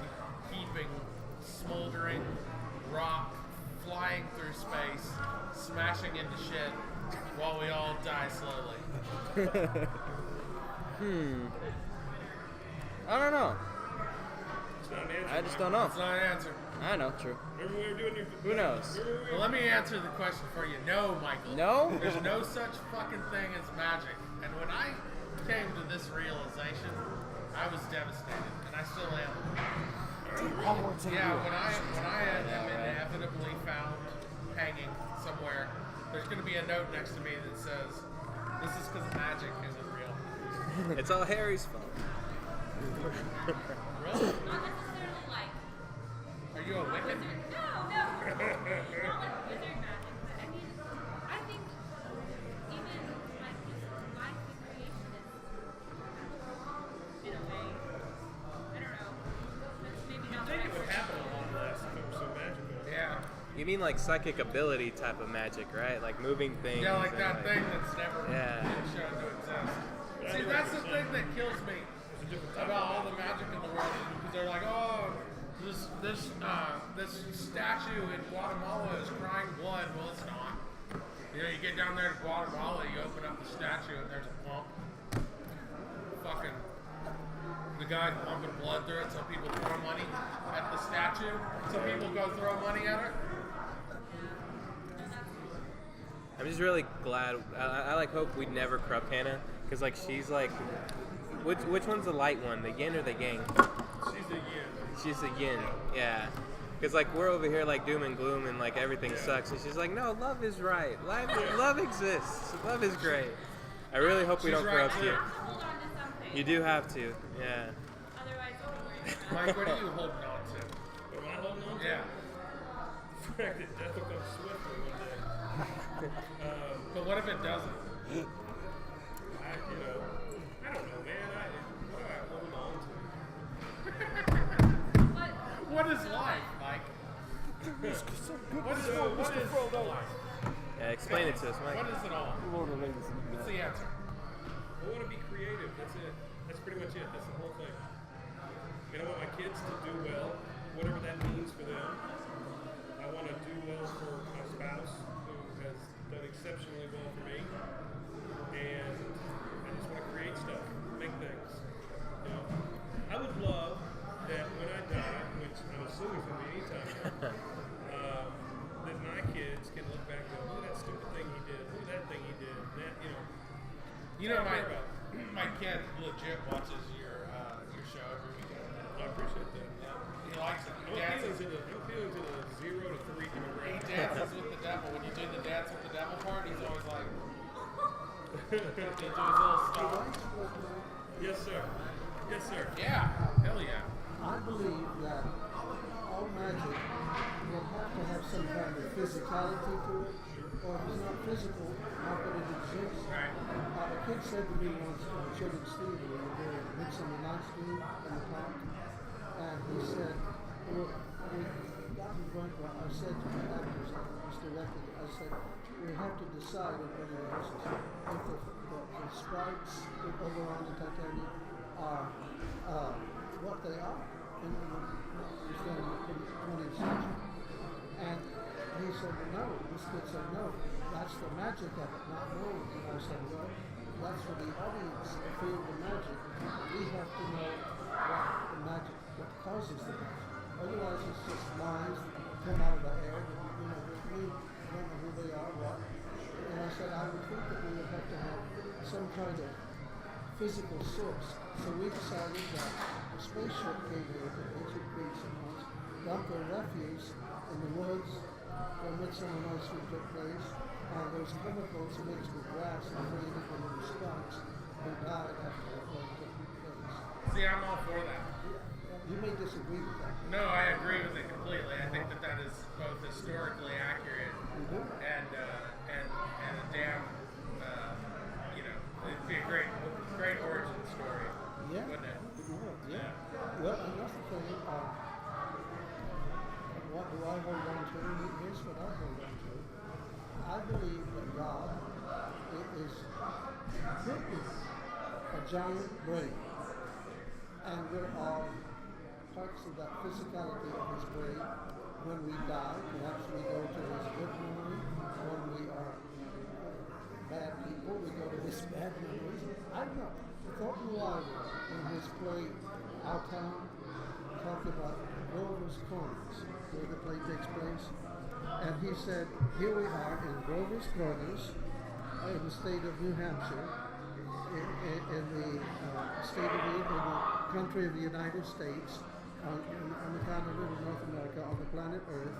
heaping, smoldering rock flying through space, smashing into shit while we all die slowly? I don't know. It's not an answer. I just don't know. That's not an answer. I know, true. Remember when we were doing your... Who knows? Well, let me answer the question for you. No, Michael. No? There's no such fucking thing as magic. And when I came to this realization, I was devastated, and I still am. Yeah, when I am inevitably found hanging somewhere, there's going to be a note next to me that says, "This is because magic isn't real." It's all Harry's fault. Really? Not necessarily like Are you a Wiccan? wizard. No. Not like wizard magic, but I mean, I think even like just life and creation is in a way. I don't know. That's maybe I not think it the would right happen a lot less if it was so magical. Yeah. You mean like psychic ability type of magic, right? Like moving things. Yeah, like and, that thing that's never Yeah. been shown to exist. See, that's the thing that kills me about all the magic in the world, is because they're like, oh, this statue in Guatemala is crying blood. Well, it's not. You know, you get down there to Guatemala, you open up the statue, and there's a pump. Fucking the guy pumping blood through it, so people throw money at the statue. So people go throw money at it. I'm just really glad. I like hope we never corrupt Hannah, because like she's like, which one's the light one, the yin or the yang? She's the yin. She's the yin. Yeah. Because like we're over here like doom and gloom and like everything sucks, and she's like, no, love is right. Love exists. Love is great. I really hope we She's don't right, corrupt too. you. have to hold on to something. You do have to, yeah. Otherwise, we'll be worried. Mike, what are you holding on to? What am I holding on to? Yeah. The fact that death will come swiftly one day. But what if it doesn't? I don't know, man. What do I hold on to? But What is life, Mike? What is life? Yeah, explain it to us, Mike. What is it all? Lord of the Rings. What's the answer? I want to be creative. That's it. That's pretty much it. That's the whole thing. I want my kids to do well, whatever that means for them. I want to do well for my spouse, who has done exceptionally well for me. And I just want to create stuff, make things. I would love that when I die, which I'm assuming is going to be anytime now, that my kids can look back and go, look at that stupid thing he did, look at that thing he did, that, You know, What I care my kid legit watches your show every weekend. I appreciate that. He likes it. He I'm dances. appealing to the 0 to 3 He demographic. dances with the devil. When you do the dance with the devil part, he's always like, he do his little stomp. Yes, sir. Yes, sir. Yeah, hell yeah. I believe that all magic will have to have some kind of physicality to it, or if it's not physical, how could it exist? Right. A kid said to me once in the children's theater, we were doing Midsummer Night's Dream in the park, and he said, well, we got to the point where I said to the actors, I was directed, I said, we have to decide in the rehearsals if the sprites over on the Titanic are what they are in the 20th century. And he said, no. This kid said, no. That's the magic of it, not knowing. And I said, well, that's for the audience to feel the magic. We have to know what causes the magic. Otherwise, it's just lines that come out of the air. We don't know who they are, what. And I said, I would think that we would have to have some kind of physical source. So we decided that a spaceship came here to ancient Greece and once dumped their refuse in the woods where Midsummer Night's Dream took place, and those chemicals mixed with grass and created one of the skunks who died after the flood took place. See, I'm all for that. You may disagree with that. No, I agree with it completely. I think that is both historically accurate and a damn, it'd be a great origin story, Yeah. wouldn't it? Yeah. Well, another thing, what do I hold on to? Here's what I hold on to. I believe that God is a giant brain, and we're all parts of that physicality of his brain. When we die, perhaps we go to his good memory. When we are bad people, we go to his bad memories. I don't know. Thornton Wilder, in his play Our Town, talked about Grover's Corners, where the play takes place. And he said, here we are in Grover's Corners, in the state of New Hampshire, in the country of the United States, on the continent of North America, on the planet Earth,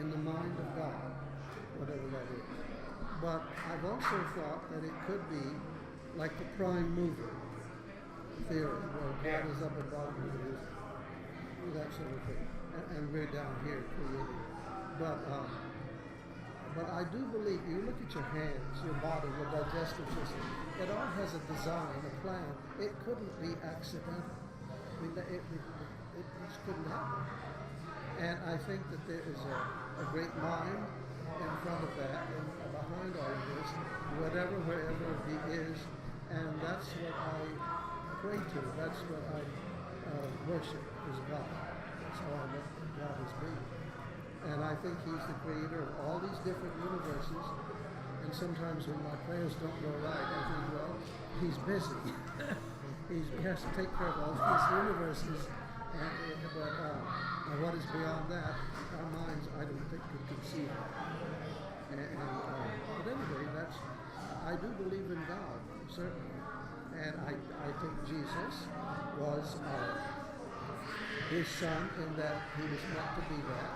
in the mind of God, whatever that is. But I've also thought that it could be like the prime mover theory, where God is up above and that sort of thing, and we're down here creating. But I do believe, you look at your hands, your body, your digestive system, it all has a design, a plan. It couldn't be accidental. I mean, it just couldn't happen. And I think that there is a great mind in front of that, and behind all of this, whatever, wherever he is, and that's what I pray to. That's what I worship is God. That's all I know God is being. And I think he's the creator of all these different universes. And sometimes when my prayers don't go right, I think, well, he's busy. He has to take care of all these universes. But what is beyond that, our minds, I don't think, could conceive of. But anyway, I do believe in God, certainly. And I think Jesus was his son in that he was meant to be that.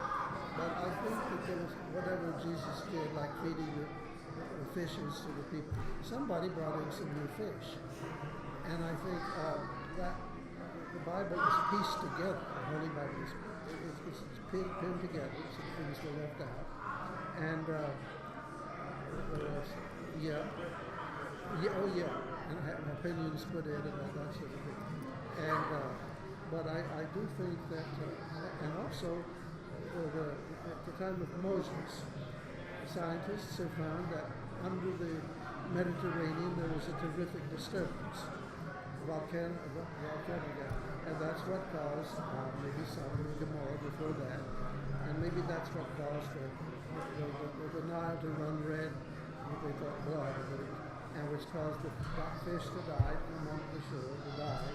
But I think that there was, whatever Jesus did, like feeding the the fishes to the people. Somebody brought in some new fish, and I think that the Bible is pieced together. The Holy Bible is it's pinned together. Some things were left out, and what else? Oh yeah, and I have opinions put in about that sort of thing. And but I do think that, and also at the time of Moses, scientists have found that under the Mediterranean there was a terrific disturbance, volcanic, and that's what caused maybe Sodom and Gomorrah before that, and maybe that's what caused the Nile to run red, what they thought blood, and which caused the fish to die from among the shore to die,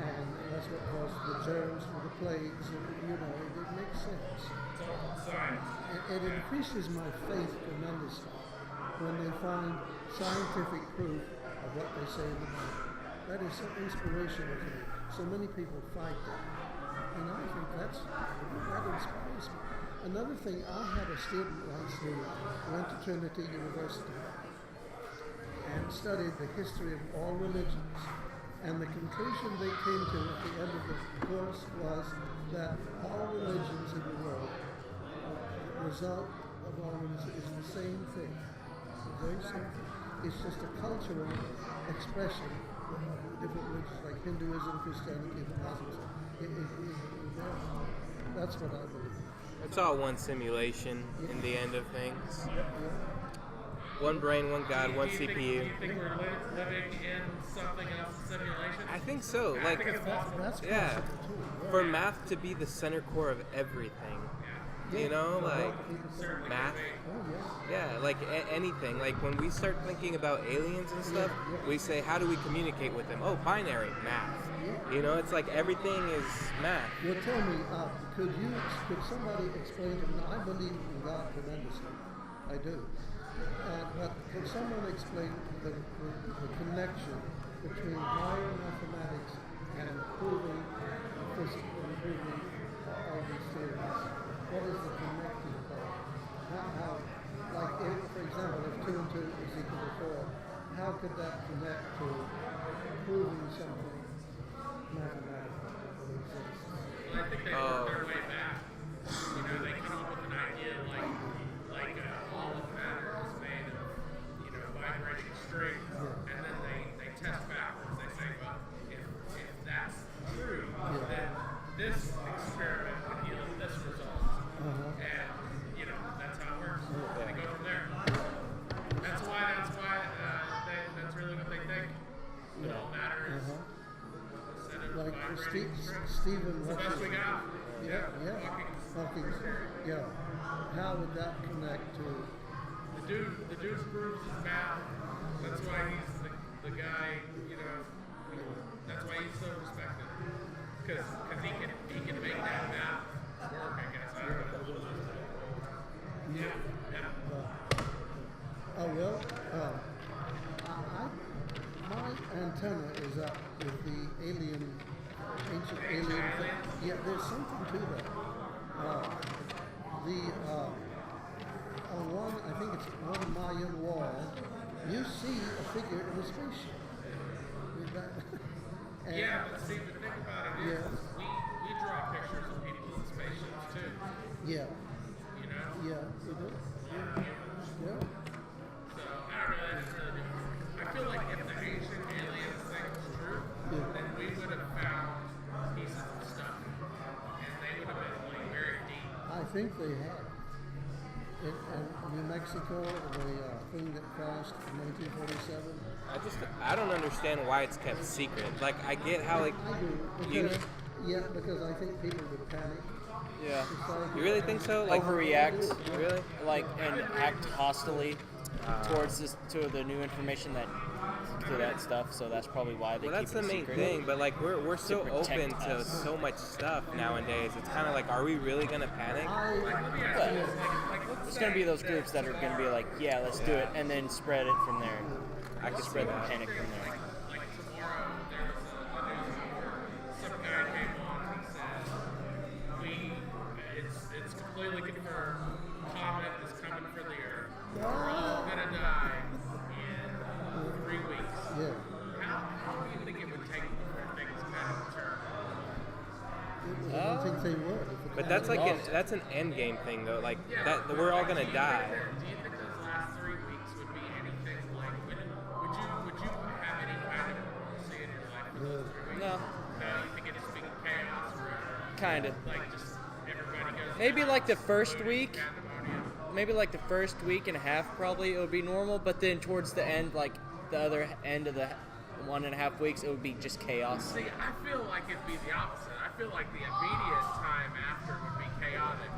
and that's what caused the germs for the plagues. It makes sense. It's all science. It increases my faith tremendously when they find scientific proof of what they say in the Bible. That is so inspirational to me. So many people fight that, and I think that inspires me. Another thing, I had a student once who went to Trinity University and studied the history of all religions. And the conclusion they came to at the end of the course was that all religions in the world, the result of all religions is the same thing. The very same thing. It's just a cultural expression of different religions, like Hinduism, Christianity, and Muslim. That's what I believe. It's all one simulation in the end of things. One brain, one God, one CPU. Do you think we're living in something else, a simulation? I think so. I think it's possible. That's Yeah. possible too. For math to be the center core of everything. You know, like math. Oh yeah. Yeah, like anything. Like when we start thinking about aliens and stuff, we say, how do we communicate with them? Oh, binary, math. You know, it's like everything is math. Well, tell me, could somebody explain to me? Now, I believe in God tremendously. I do. But could someone explain the connection between higher mathematics and proving physics and proving all these theories? What is the connecting part? How like, for example, if 2 and 2 is equal to 4, how could that connect to proving something mathematical that exists? Well, I think they work their way back. They come up with an idea like all of matter is made of, vibrating strings, and then they test backwards. They say, well, if that's true, then this experiment would yield this result. And, that's how it works. They go from there. That's why that's really what they think. That all matter is a set of Like vibrating strings. Stephen, It's the best we got. Hawking, yeah. How would that connect to? The dude proves his math. That's why he's the guy. That's why he's so respected. Because he can make that math work. I guess I don't know. Yeah. Oh well, my antenna is up with the ancient alien thing. Yeah, there's something to that. On one, I think it's one Mayan wall, you see a figure in a spaceship. And Yeah, but see, the thing about it is, we draw pictures of people in spaceships too. yeah, Yeah, we do. Yeah. So I don't know. That's really different. I feel like if the ancient aliens thing was true, then we would have found pieces of stuff, and they would have been very deep. I think they have. In New Mexico, the thing that crashed in 1947. I don't understand why it's kept secret. Like, I get how, like, I do. Because I think people would panic. Yeah. you really think so? Like, Overreact, really? and act hostily towards to the new information to that stuff. So that's probably why they Well, that's keep the it main secret. thing, but like we're so protect open to us. so much stuff nowadays. It's kind of like, are we really gonna panic? It's gonna be those groups that are gonna be like, yeah, let's do it, and then spread it from there. I could Spread see the that. panic from there. Like tomorrow, there's a news report. Some guy came on and he said, it's completely confirmed. Comet is coming for the Earth. We're all gonna die. that's like that's an end game thing though. Like that we're all gonna die. Do you think those last 3 weeks would be anything like? Would you have any kind of normalcy in your life for those 3 weeks? No, No, you think it'd just be chaos forever? kind of. Like just everybody goes. Maybe like the first including week. pandemonium? Maybe like the first week and a half probably it would be normal, but then towards the end, like the other end of the 1.5 weeks, it would be just chaos. See, I feel like it'd be the opposite. I feel like the immediate time after would be chaotic,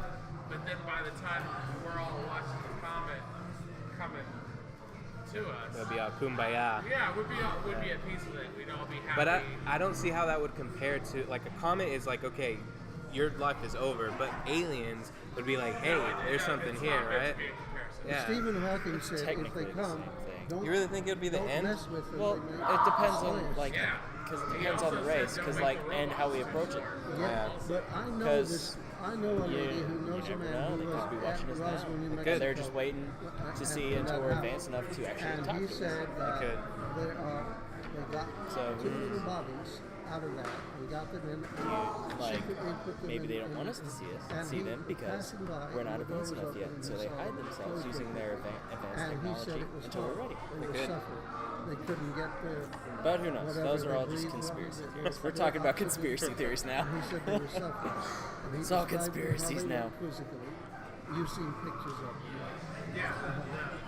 but then by the time we're all watching the comet coming to us, It'll be all kumbaya. yeah, we'd be at peace with it. We'd all be happy. But I don't see how that would compare to like a comet is like okay, your life is over, but aliens would be like, hey, there's something It's here, not meant to right? be a comparison. Yeah. Stephen Hawking said if technically they the come, same thing. don't, You really think it would be the don't end? mess with them. Well, They may it depends on slash. like, Yeah. because it He depends on the also race, said because don't like make the and world how we so approach it. hard. Yeah, but I know 'Cause this. I know a lady who knows you a never man know, who they was could be at watching us Roswell, New now. Mexico. They're just waiting to see And until that we're happened. advanced enough to actually And talk he to said us. that could. they got So, two little bodies out of that. We got them in. Like, secretly put them maybe in- they don't in- want us to see and see he them was because passing by, we're and not the door advanced was enough open, yet, and so he they saw hide it themselves closed using again. their advanced And he said technology it was until we're horrible. ready. They were could. suffering. They couldn't get their. But who knows? whatever Those are they all just breathed conspiracy wrong, theories. they- We're talking about conspiracy theories now. He said they were suffering. And he It's all described how conspiracies they now. were physically. You've seen pictures of them. Yeah,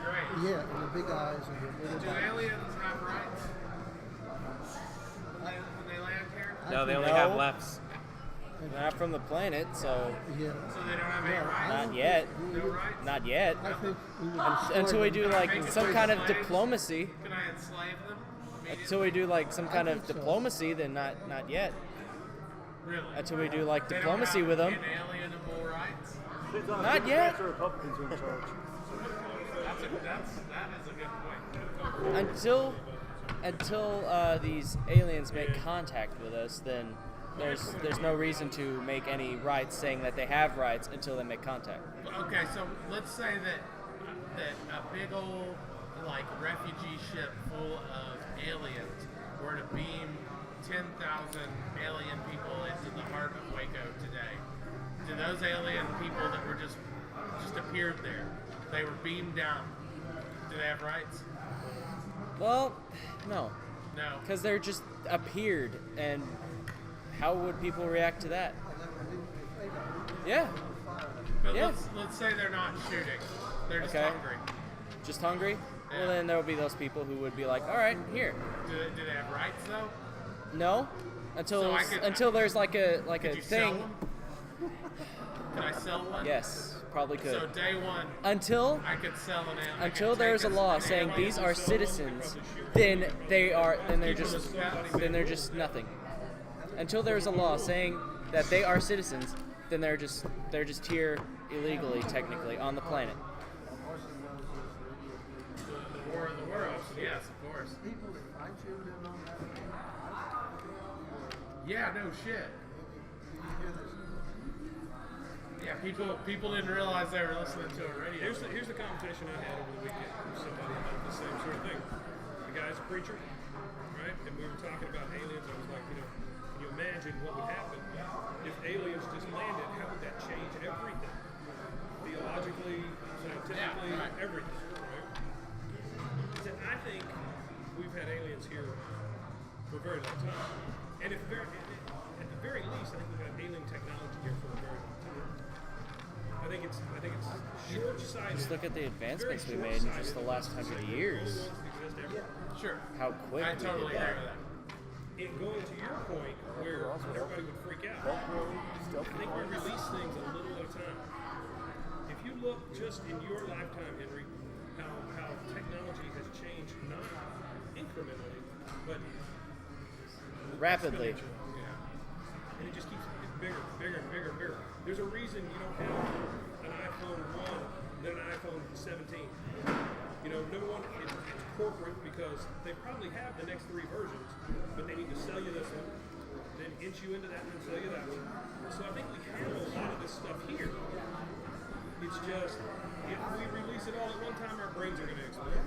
great. Yeah, and the big eyes and the little Do bodies. aliens have rights? When they land here? No, they only No. have lefts. Not from the planet, so Yeah. So they don't have any No, rights? I not don't yet. think we No would- rights? Not yet. I think we would Until we destroy do them. like some kind of diplomacy. Can I enslave them? Until we do like some kind of think so. diplomacy, then not yet. Really? Until we do like They don't diplomacy have with them, Inalienable rights? not yet. Republicans are in charge. That is a good point. Until these aliens make contact with us, then there's no reason to make any rights saying that they have rights until they make contact. Okay, so let's say that a big old like refugee ship full of aliens were to beam 10,000 alien people into the heart of Waco today. Do those alien people that were just appeared there, they were beamed down, do they have rights? Well, no, No. because they're just appeared, and how would people react to that? Yeah, But Yeah. let's say they're not shooting. They're just Okay. hungry. just hungry. Yeah. Well, then there will be those people who would be like, all right, here. Do they have rights though? No, until So I could- until there's like a Could you sell thing. them? Can I sell one? Yes, probably could. So day one, Until I could sell an alien. until there's a law saying these are citizens, then they're just nothing. Until there's a law saying that they are citizens, then they're just here illegally, technically, on the planet. The war of the worlds. Yes, of course. Yeah, no shit. Yeah, people didn't realize they were listening to a radio. Here's the conversation I had over the weekend with somebody about the same sort of thing. The guy's a preacher, right? And we were talking about aliens. I was like, can you imagine what would happen if aliens just landed? How would that change everything? Theologically, scientifically, Yeah, right. everything, right? He said, I think we've had aliens here for a very long time. And at the very least, I think we've had alien technology here for a very long time. I think it's short-sighted. Just look at the advancements we made in just the last 100 years. Sure. How quick I we totally did agree that. with that. It going to your point where everybody would freak out. I think we release things a little at a time. If you look just in your lifetime, Henry, how technology has changed not incrementally, but Rapidly. exponentially. And it just keeps getting bigger, bigger, and bigger, and bigger. There's a reason you don't have an iPhone 1 than an iPhone 17. You know, number one, it's corporate because they probably have the next 3 versions, but they need to sell you this one, then inch you into that and then sell you that one. So I think we have a lot of this stuff here. It's just, if we release it all at one time, our brains are going to explode.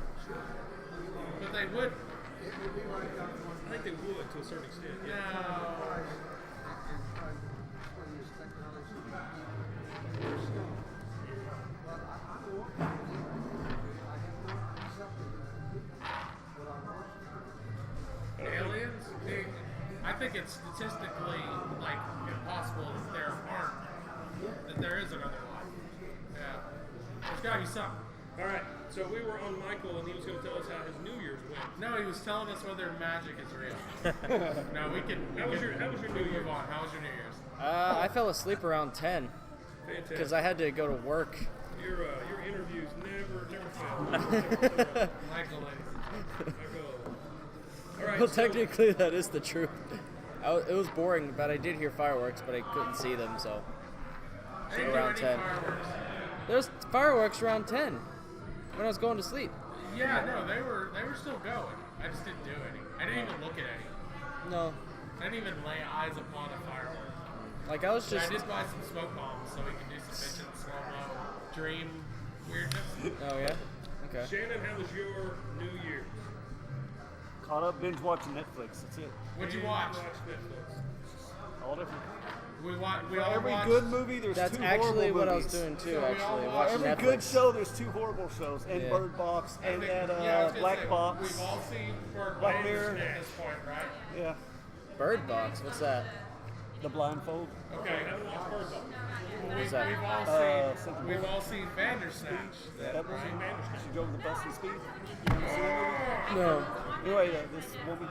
But they would. I think they would to a certain extent. Yeah. No. Aliens? I think it's statistically like impossible that there is another life. Yeah. There's gotta be something. All right. So we were on Michael, and he was going to tell us how his New Year's went. No, he was telling us whether magic is real. No, we can. How was your New Year's? Move on. How was your New Year's? I fell asleep around 10 Fantastic. because I had to go to work. Your interviews never fail. Michael is. All right. Well, so- technically, that is the truth. It was boring, but I did hear fireworks, but I couldn't see them, so I didn't do around any 10. fireworks. There was fireworks around 10 when I was going to sleep. Yeah, no, they were still going. I just didn't do any. I didn't even look at any. No, I didn't even lay eyes upon a firework. like I was But just. I did buy some smoke bombs so we can do some bitchin' slow-mo dream weirdness. Oh yeah. Okay. Shannon, how was your New Year? Caught up binge watching Netflix. That's it. What'd you watch? Netflix. All different. We all Every watched. good movie, there's That's two actually horrible what movies. I was doing too. So we all Actually, watched watching Every Netflix. good show, there's two horrible shows. And Yeah. Bird Box, and that I was gonna Black say, Box. We've all seen Bird Black Box Mirror. at this point, right? Yeah, Bird Box. What's that? The Blindfold. Okay. Haven't watched Bird Box. What's that? Something We've all seen Bandersnatch. That was Right? She drove the bus in speed. You see that No. movie? Anyway, this woman,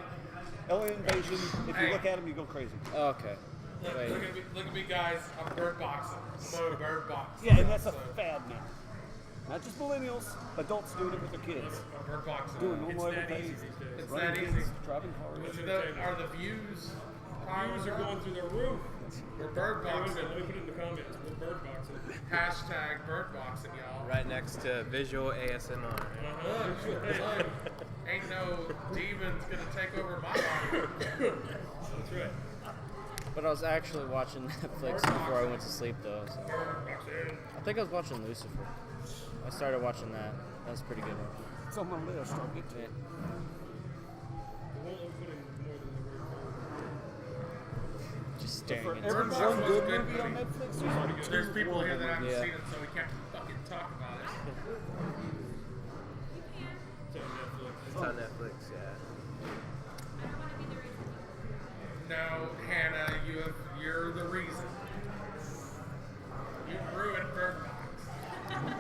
alien invasion. If you Hey. look at him, you go crazy. Okay. Wait. Look at me, guys. I'm Bird Boxing. I'm a Bird Box. Yeah, and that's a So, fad now. Not just millennials, adults doing it with their kids. I'm Bird Boxing. Doing normal It's that everything. easy these days. It's Running that kids, easy. driving cars. Are the views? Views are going through the roof. We're Bird Hey, wait a Boxing. minute, let me put it in the comments. We're Bird Boxing. Hashtag Bird Boxing, y'all. Right next to visual ASMR. Look, ain't no demons gonna take over my body. That's right. But I was actually watching Netflix before I went to sleep, though. So. I think I was watching Lucifer. I started watching that. That was a pretty good one. It's on my list. I'll get to it. We won't put in more than the word. Just For staring into every Box one was good a good movie on movie. Netflix, there's like two There's people here that haven't Yeah. seen it, so we can't fucking talk about it. It's on Netflix. It's on Netflix, yeah. No, Hannah, you're the reason. You ruined Bird Box.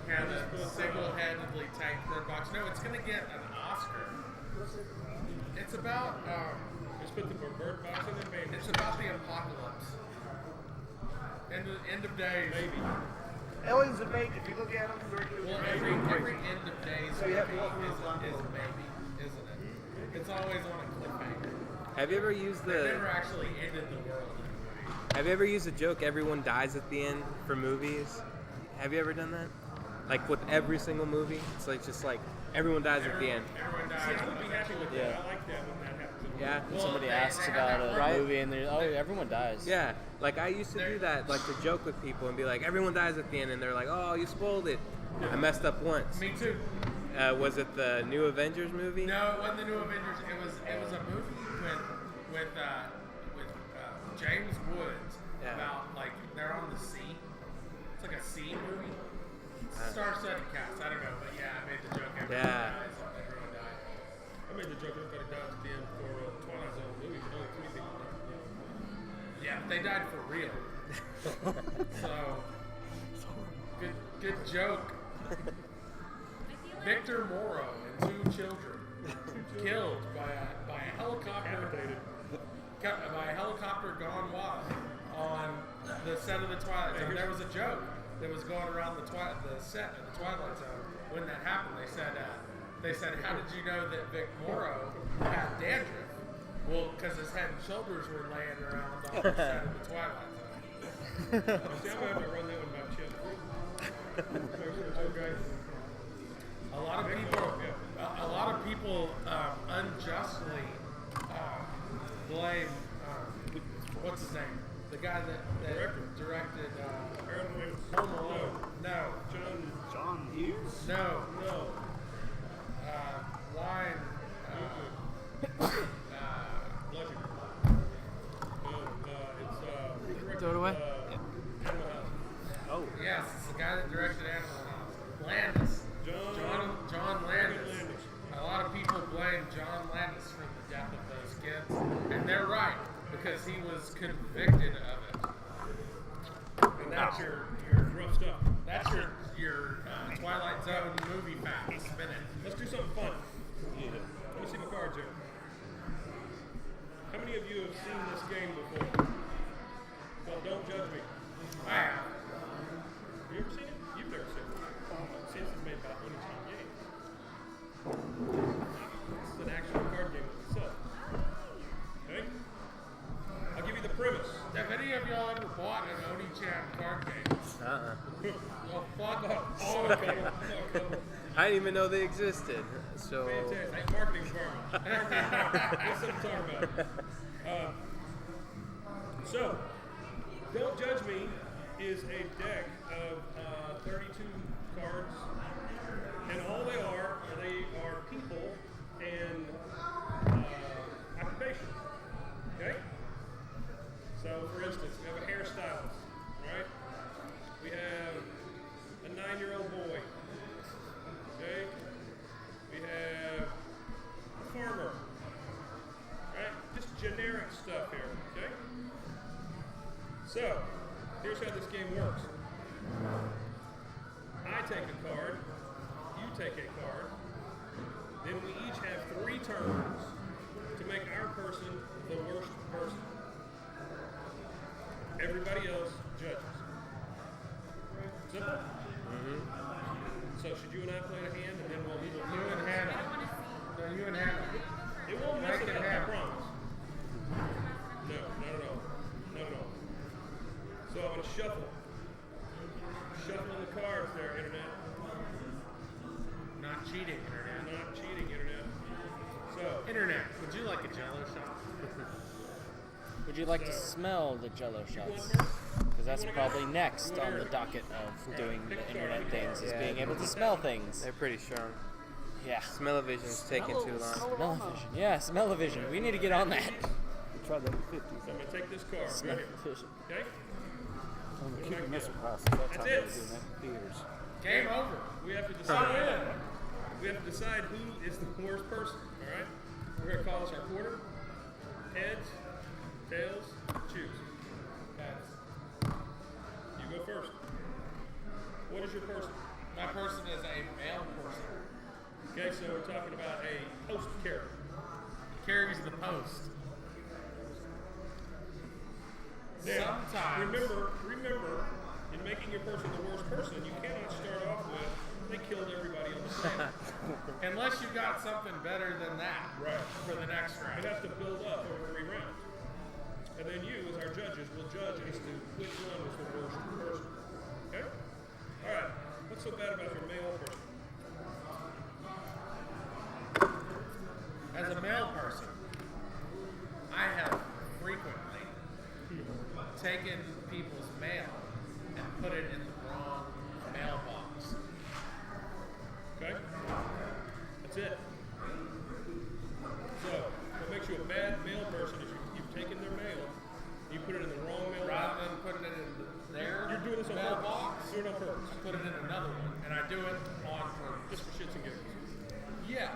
Hannah single-handedly tanked Bird Box. No, it's gonna get an Oscar. It's about Just put the Bird Box in the main. it's about the apocalypse. End of days. Maybe. aliens and make. If you look at them, Well, every end of days So you have to movie walk around is a blindfolded. maybe, isn't it? It's always on a cliffhanger. Have you ever used They never the actually ended the world in a movie. Have you ever used a joke everyone dies at the end for movies? Have you ever done that? Like with every single movie? It's like just like everyone dies at the end. Everyone dies. I would be happy with Yeah. that. I like that when that happens. Yeah. Well, Somebody they asks have about that a right. movie, and they're, oh, everyone dies. Yeah. Like I used to do that, like to joke with people and be like, everyone dies at the end, and they're like, oh, you spoiled it. I messed up once. Me too. Was it the new Avengers movie? No, it wasn't the new Avengers. It was a movie with James Woods Yeah. about like they're on the sea. It's like a sea movie. Star-studded cast. I don't know, but yeah, I made the joke. Everyone Yeah. dies. Everyone died. I made the joke everybody dies at the end for Twilight Zone movie, but only 3 people died. Yeah, but they died for real. So good joke. Victor Morrow and 2 children killed by a helicopter. By a helicopter gone wild on the set of the Twilight Zone. There was a joke that was going around the set of the Twilight Zone when that happened. They said, how did you know that Vic Morrow had dandruff? Well, because his head and shoulders were laying around on the set of the Twilight Zone. See, I'm going to have to run that one by Chip. Okay. A lot of people unjustly blame what's his name? The guy that directed Home Alone. No, John Hughes. no. Line. Legend. No, it's Throw it away. Oh. Yes, it's the guy that directed Animal House. Landis. John Landis. A lot of people blame John Landis for the death of those kids, and they're right because he was convicted of it. And that's your rough stuff. That's your Twilight Zone movie fact. Spin it. Let's do something fun. Yeah. Let me see my cards here. How many of you have seen this game before? Well, don't judge me. I have. Have you ever seen it? You've never seen it. Since it's made by Oniichan Games. This is an actual card game itself. Okay? I'll give you the premise. Have any of y'all ever bought an Oniichan card game? Well, fuck off. Oh, okay. Okay. I didn't even know they existed. So Fantastic. Marketing department. That's what I'm talking about. So, Don't Judge Me is a deck of 32 cards, and all they are people and occupations. Okay? So, for instance, we have a hairstylist, right? We have a 9-year-old boy. Okay? We have a farmer. Right? Just generic stuff here, okay? So, here's how this game works. I take a card, you take a card, then we each have 3 turns to make our person the worst person. Everybody else judges. Simple? So should you and I play a hand and then we'll leave it? You and Hannah. No, you and Hannah. It won't mess Make it it up, I happen. promise. No, not at all. Not at all. So I'm going to shuffle. Shuffling the cards there, Internet. Not cheating, Internet. Not cheating, Internet. So, Internet, would you like a Jello shot? Would you like to smell the Jello you want shots? first? Because that's You wanna go? probably next You on wanna- the docket of doing pick a the card. internet things, is Yeah. being able to smell things. they're pretty strong. Yeah. Smell-o-vision's taking too long. Smell-o-vision. Yeah, smell-o-vision. We need to get on that. We tried that in the 50s. So I'm going to take this card right here. Smell-o-vision. Okay? On the Cuban Missile Crisis. That's how That's they it. were doing that for years. Game over. We have to decide. We have to decide who is the worst person. All right. We're gonna call this our quarter. Heads, tails, choose. Heads. You go first. What is your person? My person is a male person. Okay, so we're talking about a post character. Carries the post. Now, Sometimes. remember, in making your person the worst person, you cannot start off with they killed everybody on the planet. Unless you got something better than that. Right. For the next It round. has to build up over 3 rounds. And then you, as our judges, will judge as to which one was the worst person. Okay? All right. What's so bad about your male person? As a male person, I have frequently taken people's mail and put it in the wrong mailbox. Okay? That's it. So, what makes you a bad male person is you've taken their mail, you put it in the wrong mailbox. Rather than putting it in their You're doing this on mailbox, purpose. You're doing it on purpose. I put it in another one, and I do it on purpose. Just for shits and giggles. Yeah.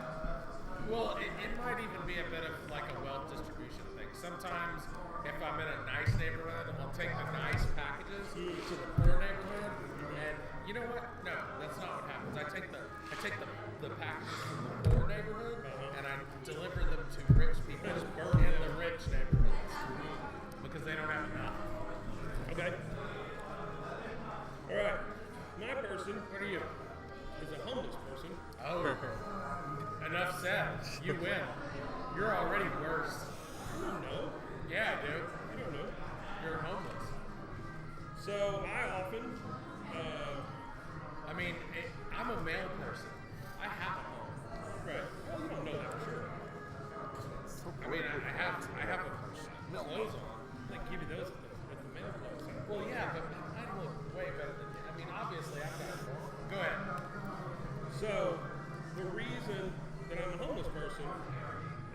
Well, it might even be a bit of like a wealth distribution thing. Sometimes, if I'm in a nice neighborhood, I'll take the nice packages to the poor neighborhood, and you know what? No, that's not what happens. I take the packages from the poor neighborhood, and I deliver them to rich people in the rich neighborhoods because they don't have enough. Okay? All right. My person What are you? is a homeless person. Oh, enough said. You win. You're already worse. You don't know. Yeah, dude. You don't know. You're homeless. So, I often, I mean, I'm a male person. I have a home. right. Well, you don't know that for sure. I mean, I have a clothes on. They give you those at the mail clothes. Well, yeah, but I look way better than you. I mean, obviously, I've got. Go ahead. So, the reason that I'm a homeless person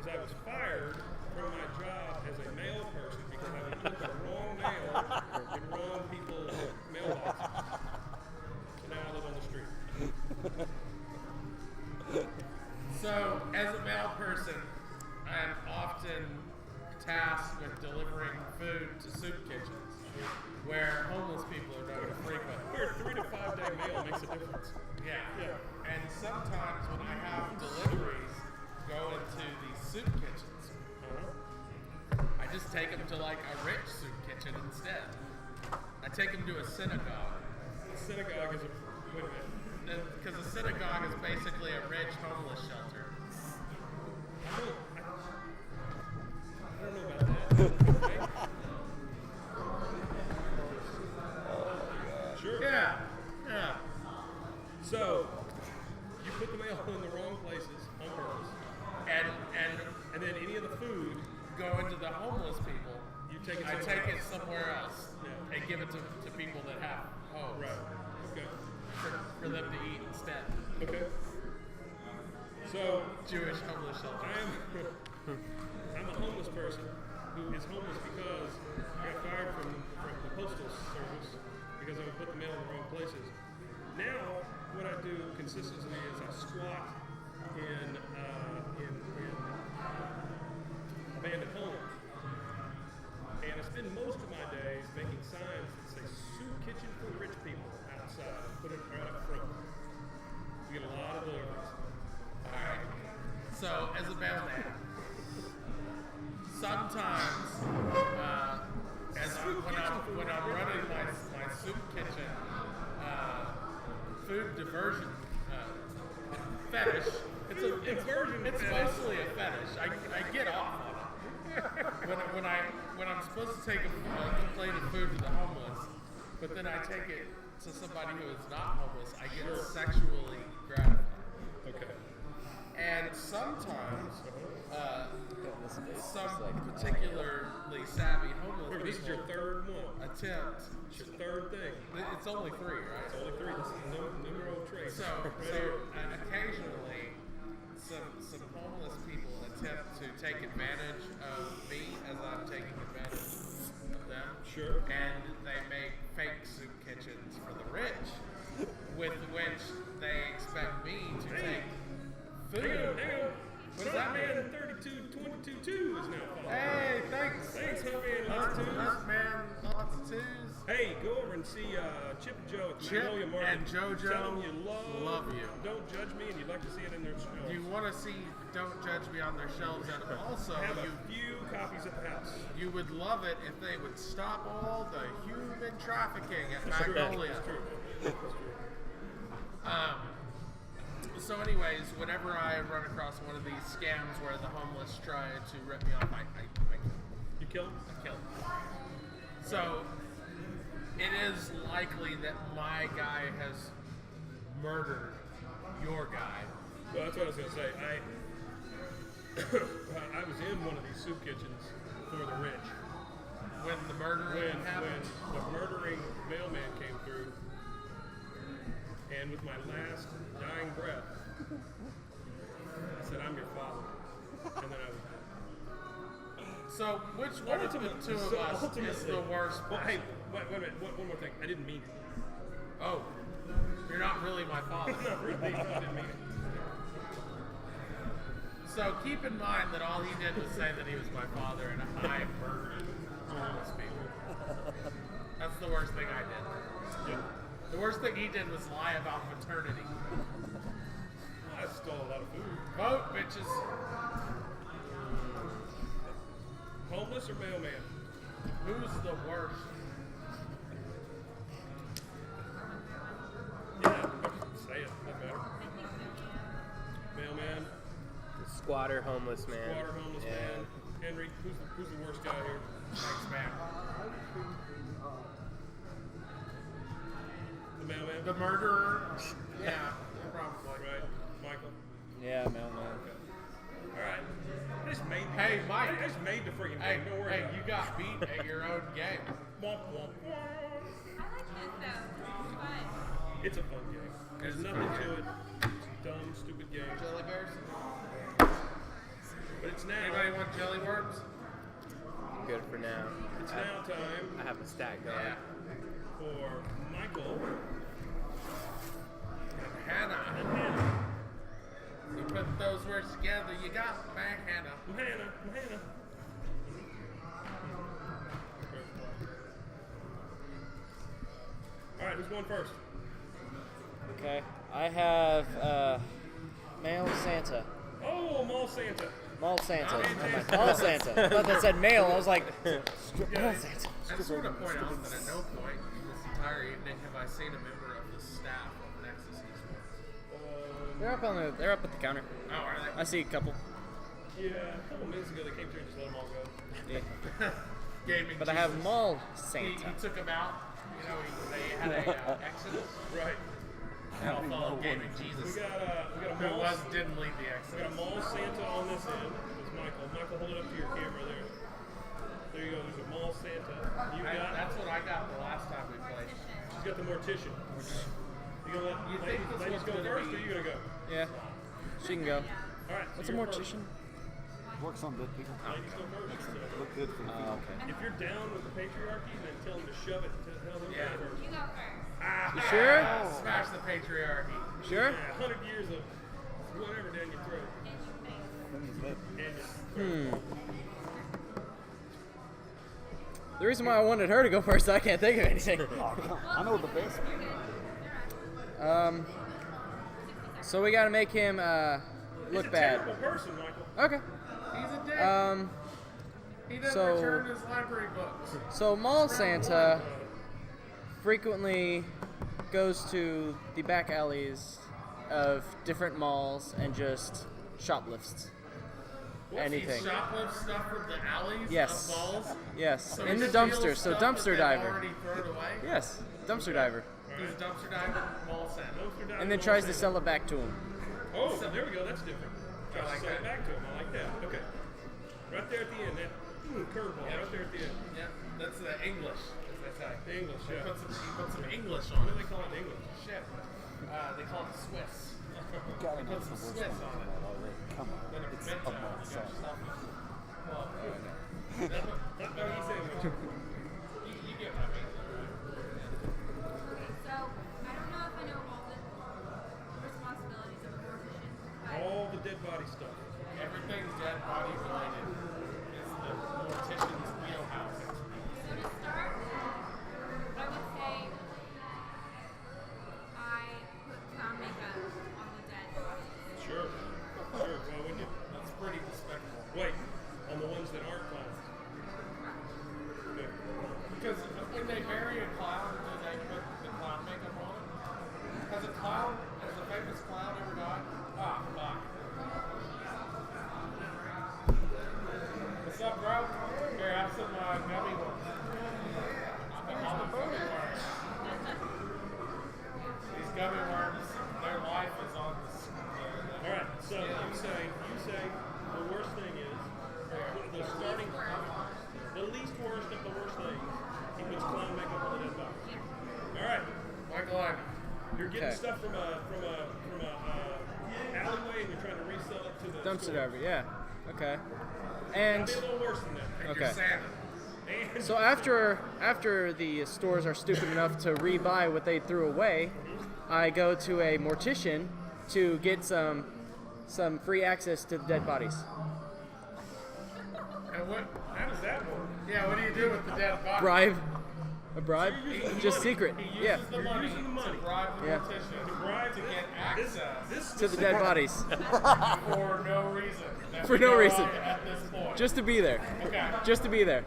is I was fired from my job as a mail person because I would put the wrong mail in wrong people's mailboxes. to like a rich soup kitchen instead. I take them to a synagogue. A synagogue is a wait a minute. Because a synagogue is basically a rich homeless shelter. I don't know about that. Okay. Sure. Yeah. Yeah. So you put the mail in the wrong places on purpose, And then any of the food go into the homeless people. you take it. I somewhere take it else. somewhere else Yeah. and give it to people that have homes Right. Okay. for them to eat instead. Okay. So Jewish homeless shelter. I'm a homeless person who is homeless because I got fired from the postal service because I would put the mail in the wrong places. Now, what I do consistently is I squat in abandoned homes, and I spend most of my days making signs that say "Soup Kitchen for Rich People" outside. Put it right up front. We get a lot of deliveries. Alright. So, as a mailman, sometimes when I'm running my soup kitchen food diversion fetish, it's mostly a fetish. I get off on it. When I'm supposed to take a plate of food to the homeless, but then I take it to somebody who is not homeless, I get sexually gratified. Okay. And sometimes Don't listen to this. some It's like, particularly savvy homeless Remember, this is your people third one. attempt. It's your third thing. It's only three, right? It's only three. This is numero tres. So occasionally, some homeless people attempt to take advantage of me as I'm taking advantage of them. Sure. And they make fake soup kitchens for the rich, with which they expect me to take food. Hang on. What does that mean? 3222 is now following. Hey, thanks. Thanks, Huntman. Lots of twos. Lots of twos. Hey, go over and see Chip and Joe at the Chip Magnolia Market. and JoJo Tell them you love you. Don't judge me, and you'd like to see it in their shelves. You want to see Don't Judge Me on their shelves, and also have a few copies at the house. you would love it if they would stop all the human trafficking at That's true. Magnolia. That's true. That's true. So anyways, whenever I run across one of these scams where the homeless try to rip me off, I You kill them? kill them. So it is likely that my guy has murdered your guy. Well, that's what I was going to say. I was in one of these soup kitchens for the rich. When the murdering When happened. the murdering mailman came through, and with my last dying breath, I said, "I'm your father," and then I was dead. So which one of the two of us is the worst? Well, hey, wait a minute. One more thing. I didn't mean it. Oh, you're not really my father. Not really. No, I didn't mean it. So keep in mind that all he did was say that he was my father, and I murdered homeless people. That's the worst thing I did. Yeah. The worst thing he did was lie about maternity. I stole a lot of food. Vote, bitches. Homeless or mailman? Who's the worst? Yeah, say it. Doesn't matter. Mailman, Squatter, homeless man. squatter, homeless Yeah. man. Henry, who's the worst guy here? Thanks, man. The mailman? The murderer? Yeah, probably. Right. Michael? yeah, mailman. All right. I just made Hey, Mike. I just made the freaking Hey, game. Don't worry hey, about you it. got beat at your own game. Womp, womp, womp. I like this though. It's fun. It's a fun game. There's It's a nothing fun to game. it. It's a dumb, stupid game. Jelly bears? But it's now. Anybody want jelly worms? Good for now. It's I, now time I have a stack going. Yeah. for Michael Hannah. and Hannah. You put those words together, you got back Hannah. Hannah. All right, who's going first? Okay. I have Mail Santa. Oh, Mall Santa. Mall Santa. I'm like, Mall Santa. I thought that said male. I was like, Mall Santa. I just want to point out that at no point this entire evening have I seen a member of the staff of Nexus Esports. They're up at the counter. Oh, are I see a couple. Yeah, a couple minutes ago they came through and just let them all go. Yeah. they? Gaming But I have Jesus. Mall He Santa. took them out. You know, they had a exodus. Right. I'll follow Gaming We Jesus. got a Who mall. didn't lead the We got exodus. a mall Santa on this end. It's Michael. Michael, hold it up to your camera there. There you go. There's a mall Santa. You got. That's what I got the last time we played. She's got the mortician. You gonna let You think this ladies was go gonna first, be- or you gonna go? Yeah. She can go. All right. What's so a you're first. mortician? Works on dead people. Ladies go first. Look good for the people. Okay. If you're down with the patriarchy, then tell them to shove it. Tell them Yeah. to go first. You go first. You sure? Smash the patriarchy. Sure? Yeah, 100 years of whatever down your throat. And you face. And just, The reason why I wanted her to go first, I can't think of anything. Oh, come on. I know the best. So we gotta make him he's look a bad. terrible person, Michael. Okay. He's a dick. He doesn't so- return his library books. So Mall Santa frequently goes to the back alleys of different malls and just shoplifts anything. He shoplifts stuff from the alleys Yes. of malls. Yes, So in he the just dumpster. steals So stuff dumpster that they've diver. already thrown away. Yes, dumpster diver. He's dumpster diving mall Santa. Dumpster dive And then mall tries to Santa. sell it back to him. Oh, there we go. That's different. Try to like sell it that. back to him. I like that. Okay. Right there at the end. That curveball. Yep. Right there at the end. Yeah, that's the English, as they say. The English, He yeah. put some English What on do it. they call it in English? Shit. They call it Swiss. Gotta Put know some the worst Swiss one on it. already. Come on. Then It's it's a mint mall out. You got Santa. yourself a club. No, he said it. You get what I mean. So, I don't know if I know all the responsibilities of a mortician, but All the dead body stuff. Everything's dead body related. It's the mortician's wheelhouse. so to start, I would say I put clown makeup on the dead bodies. Sure. Sure. Why wouldn't you? That's pretty despicable. Wait. On the ones that aren't clowns. Okay. Because when they bury a clown, do they put the clown makeup on it? Has a clown, has a famous clown ever died? Ah, fuck. What's up, bro? Here, have some gummy worms. I'm a gummy worm. These gummy worms, their life is on the All right. So you say the worst thing is the starting, the least worst of the worst things. He puts clown makeup on the dead body. All right. Michael Ivey. You're getting Okay. stuff from a alleyway and you're trying to resell it to the Dumpster store. diver. Yeah. Okay. Gotta And be a little worse than that. And Okay. you're Santa. And so after the stores are stupid enough to rebuy what they threw away, I go to a mortician to get some free access to the dead bodies. And what? how does that work? Yeah, what do you do with the dead body? Bribe. A bribe? So you're using the Just money. secret. He uses Yeah. the You're money using the money. to bribe the Yeah. mortician To bribe to this- get access This To the dead bodies. for no reason. That For we no know reason. of At this point. Just to be there. okay. Just to be there.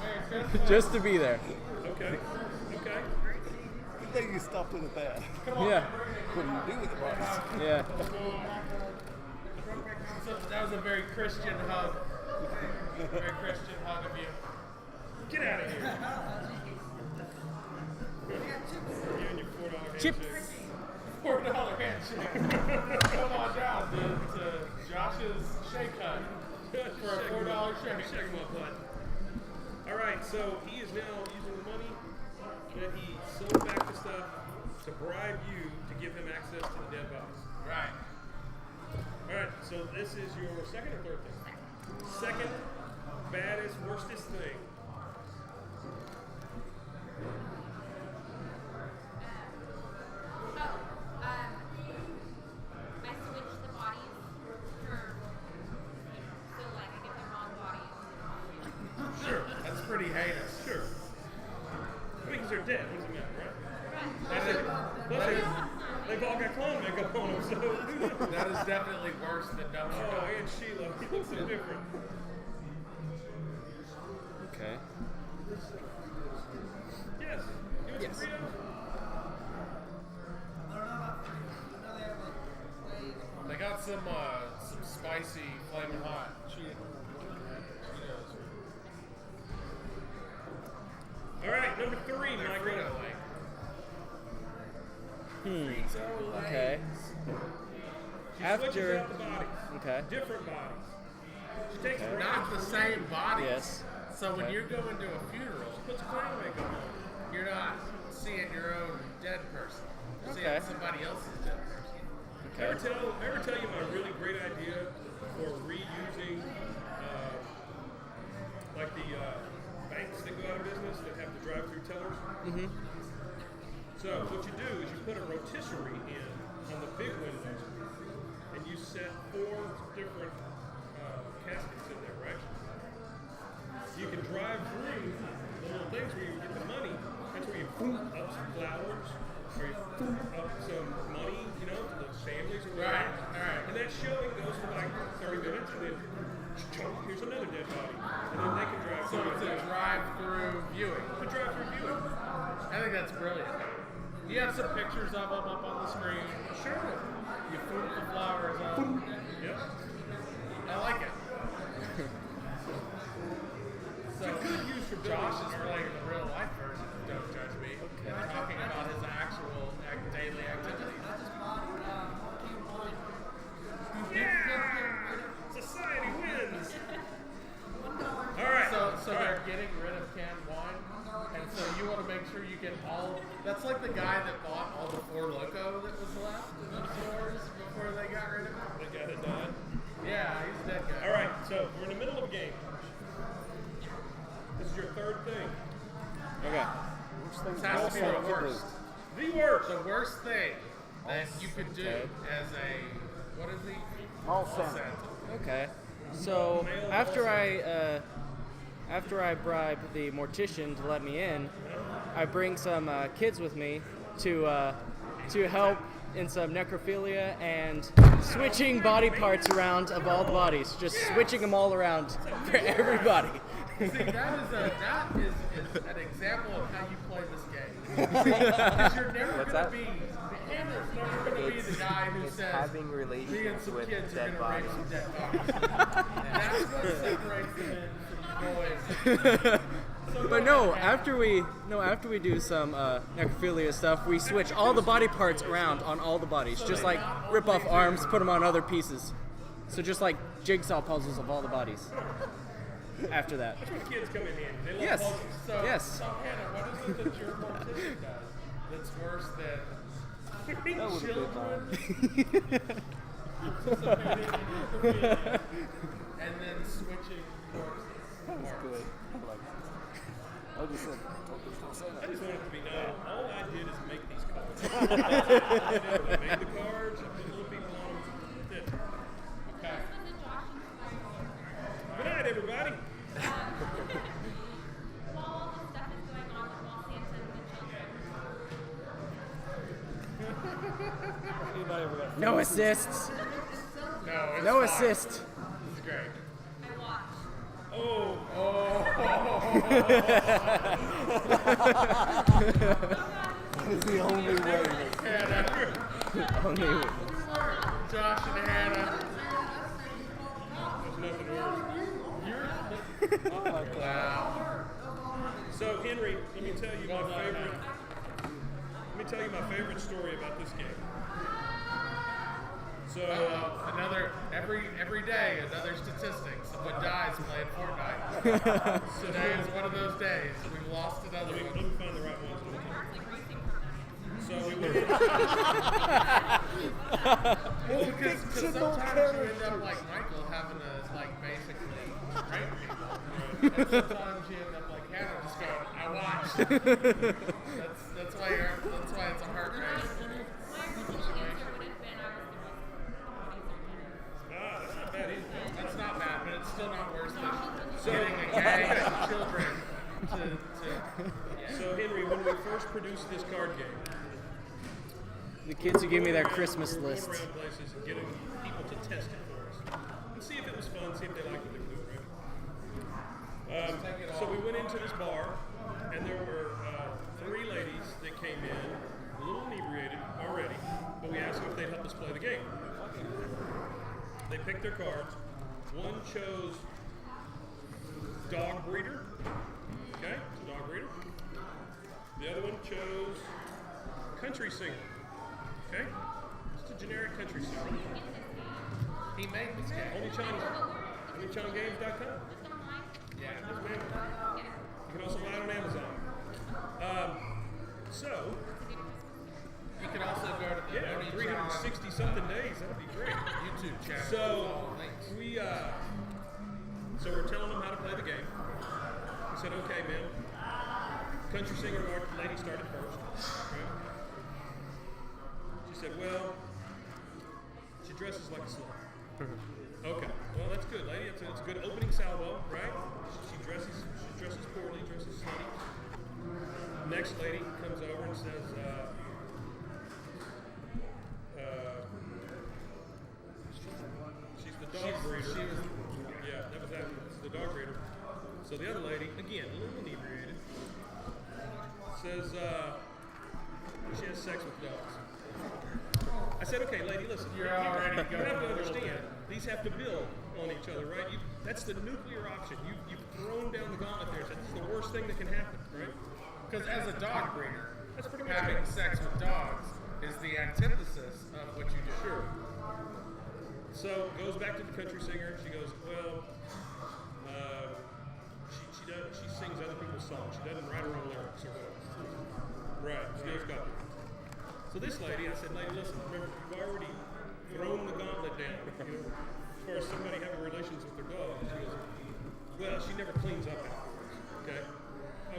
Merry Christmas. Just to be there. Okay. Okay. Good thing you stopped it at that. Yeah. What do you do with the bodies? Yeah. So that was a very Christian hug. Very Christian hug of you. Get out of here. You and your $4 Chips. handshake. $4 handshake. Come on down to Josh's shake hut for a $4 shake. Shake my butt. All right, so he is now using the money that he sold back the stuff to bribe you to give him access to the dead bodies. Right. All right, so this is your second or third thing? Second baddest, worstest thing. I switched the bodies for, so like I get the wrong bodies. Sure. That's pretty heinous. Sure. I mean, because they're dead. What does it matter, right? Right. Plus, That they- is- That's not They've all got clown makeup on them, so. That is definitely worse than dumpster Oh, diving. and Sheila, he looks so different. Okay. Yes. You want Yes. some Fritos? They got some spicy flaming hot Cheetos. All right, number 3, They're Michael. Frito-Lay. Okay. She After- switches out the bodies. Okay. Different bodies. She takes Okay. Not the same bodies. Yes. So when Okay. you're going to a funeral, puts clown makeup on. you're not seeing your own dead person. You're Okay. seeing somebody else's dead person. Okay. Ever tell you my really great idea for reusing, like the banks that go out of business that have the drive-through tellers? Mm-hmm. So what you do is you put a rotisserie in on the big windows, and you set 4 different caskets in there, right? You can drive through the little things where you get the money. That's where you up some flowers, or you up some money, you know, to the families or whatever. Right, alright. And that showing goes for like 30 minutes, and then here's another dead body, and then they can drive So through. it's a drive-through viewing. It's a drive-through viewing. I think that's brilliant. You have some pictures of them up on the screen. Sure. You put the flowers up. Yep. I like it. So Josh is playing the real life version of Don't Judge Me. And they're talking about his actual daily activities. Yeah! Society wins. All right. So All they're right. getting rid of canned wine, and so you want to make sure you get all. That's like the guy that bought all the Four Loko that was left in the stores before they got rid of it. The guy that died. Yeah, he's a dead guy. All right. So we're in the middle of a game. This is your 3rd thing. Okay. This has to be the worst. The worst. The worst thing that you could do Okay. as a what is he? All Santa. Okay. So after I bribe the mortician to let me in, I bring some kids with me to help in some necrophilia and switching body parts around of all the bodies, just switching them all around for everybody. See, that is an example of how you play this game. Because you're never What's going that? to be. Hannah's never going to be the guy who It's says, having me and relations some with kids are dead going to rape bodies. some dead bodies. That's what separates the men from the boys. So But go no, ahead, Hannah. after we do some necrophilia stuff, we switch all the body parts around on all the bodies, just like rip off arms, put them on other pieces. So just like jigsaw puzzles of all the bodies. After that, That's when kids come in handy. They love yes, puzzles. So, yes. So Hannah, what is it that your mortician does that's worse than That would have been mine. and then switching corpses? That was good. I like it. I just said, don't say I that. just want it to be known. All I did is make these cards. That's all I did. I made the cards. I put little people on them. That's it. Okay. Good night, everybody. While all this stuff is going on, while Santa and the children. Anybody ever got No assists. No, it's No fine. assist. This is great. I watch. Oh. That is the only way. Hannah, Only Josh and Hannah. There's nothing worse. Oh my God. Wow. So, Henry, let me tell you my favorite. Let me tell you my favorite story about this game. So, Every day, another statistic. Someone dies playing Fortnite. Today is one of those days. We've lost another let me one. find the right ones. So we went Well, because sometimes you end up like Michael having to like basically rape people, and sometimes you end up like Hannah just going, "I watched." That's why it's a heart rate situation. that's not bad either. That's not bad, but it's still not worse than getting a gang of children to So, Henry, when we first produced this card game, The kids who give me their Christmas We're going lists. around places and getting people to test it for us and see if it was fun, see if they liked what they were doing. Right? So we went into this bar, and there were 3 ladies that came in, a little inebriated already, but we asked them if they'd help us play the game. They picked their cards. One chose dog breeder. Okay, it's a dog breeder. The other one chose country singer. Okay, just a generic country singer. He made this game. Oniichangames.com. Yeah. Yes, ma'am. You can also buy it on Amazon. So, You can also go to the yeah, Oniichan 360 something days. That'd be great. YouTube channel. So All links. so we're telling them how to play the game. We said, okay, man. Country singer lady started first. Right? She said, well, she dresses like a slut. Okay, well that's good, lady. It's a good opening salvo, right? She dresses poorly, dresses slutty. Next lady comes over and says, she's the dog breeder. Yeah, that was after. It's the dog breeder. So the other lady, again, a little inebriated, says she has sex with dogs. I said, okay, lady, listen. You're already you going have to a little understand. bit. These have to build on each other, right? That's the nuclear option. You've thrown down the gauntlet there. This is the worst thing that can happen, right? Because as a dog breeder, That's pretty much having it. sex with dogs is the antithesis of what you do. Sure. So goes back to the country singer. She goes, well, she sings other people's songs. She doesn't write her own lyrics or whatever. Right. She goes, got it. So this lady, I said, lady, listen, remember, you've already thrown the gauntlet down. You know, as far as somebody having relations with their dog. She goes, well, she never cleans up afterwards. Okay?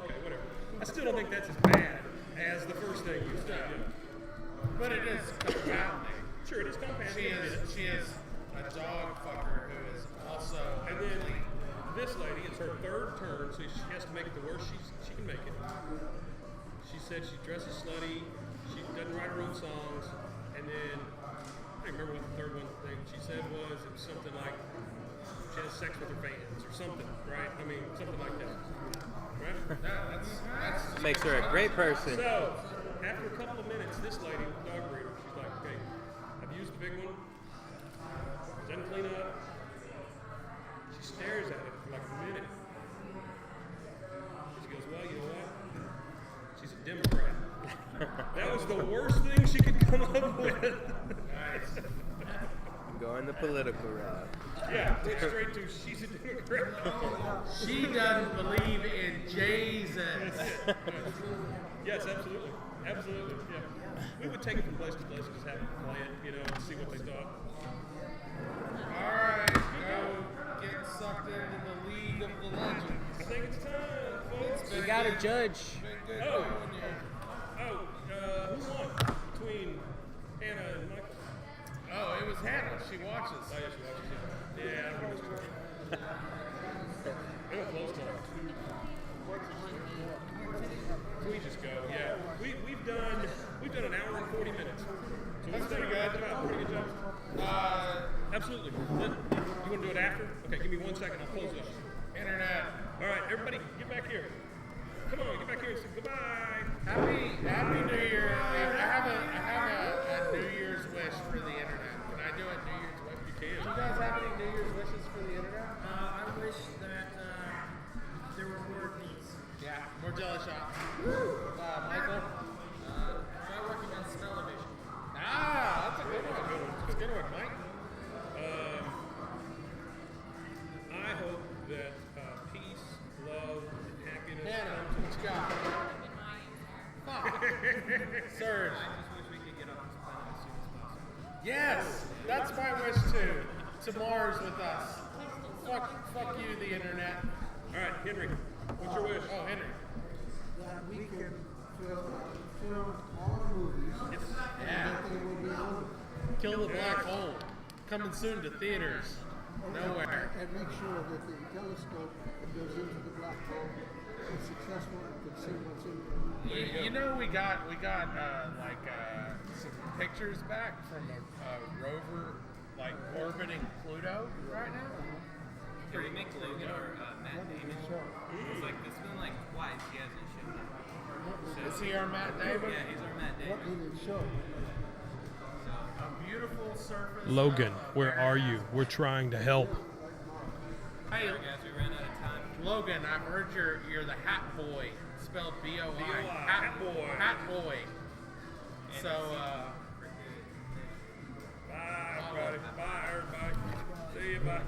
Okay, whatever. I still don't think that's as bad as the first thing you said. You know? But it is compounding. Sure, it is compounding. She is a dog fucker who is also And then this lady, it's her third turn, so she has to make it the worst she can make it. She said she dresses slutty, she doesn't write her own songs, and then, I don't remember what the third one thing she said was, it was something like, she has sex with her fans, or something, right? I mean, something like that. Right? that's Makes her a great person. So, after a couple of minutes, this lady, the dog breeder, she's like, okay, I've used the big one, doesn't clean up. She stares at it for like a minute. She goes, well, you know what? She's a Democrat. That was the worst thing she could come up with. Going the political route. Yeah, straight to she's a Democrat. she doesn't believe in Jesus. Yes, absolutely. Absolutely, yeah. We would take it from place to place and just have them play it, you know, and see what they thought. Alright, go get sucked into the League of the Legends. I think it's time, folks. We got a judge. Been good Oh. knowing you. Who won between Hannah and Michael? Oh, it was Hannah. She watches. Oh, yeah, she watches, yeah. Yeah, I don't know. They were close to like 2. Can we just go? Yeah. We've done an hour and 40 minutes. So That's we've done pretty good. a pretty good job. Absolutely. You want to do it after? Okay, give me 1 second. I'll close it up. Internet. All right, everybody, get back here. Come on, get back here and say goodbye. Happy New Year. I have a New Year's wish for the internet. Can I do a New Year's wish? You can. Do you guys have any New Year's wishes for the internet? I wish that there were more beats. Yeah, more jelly shots. Michael? Try working on smell-o-vision. Ah, that's a good one. That's a good one, Mike. I hope that peace, love, and happiness Hannah, come what you got? Fuck. Serge. I just wish we could get off this planet as soon as possible. Yes, that's my wish too. To Mars with us. Fuck you, the internet. All right, Henry, what's your wish? Oh, Henry. That we can film all the movies and that they will be on Kill the black hole. Coming soon to theaters. Nowhere. and make sure that the telescope that goes into the black hole it's successful, I could see what's in You know, we got some pictures back from a rover like orbiting Pluto right now. Can we make Logan or Matt Damon? It's like it's been like twice he hasn't shown up. Is he our Matt Damon? Yeah, he's our Matt What Damon. did it show? A beautiful surface. Logan, where are you? We're trying to help. Hey, Sorry guys, we ran out of time. Logan, I've heard you're the Hat Boy, spelled B-O-I. B-O-I, Hat Boy. Hat Boy. So, Bye, everybody. Bye, everybody. See you. Bye.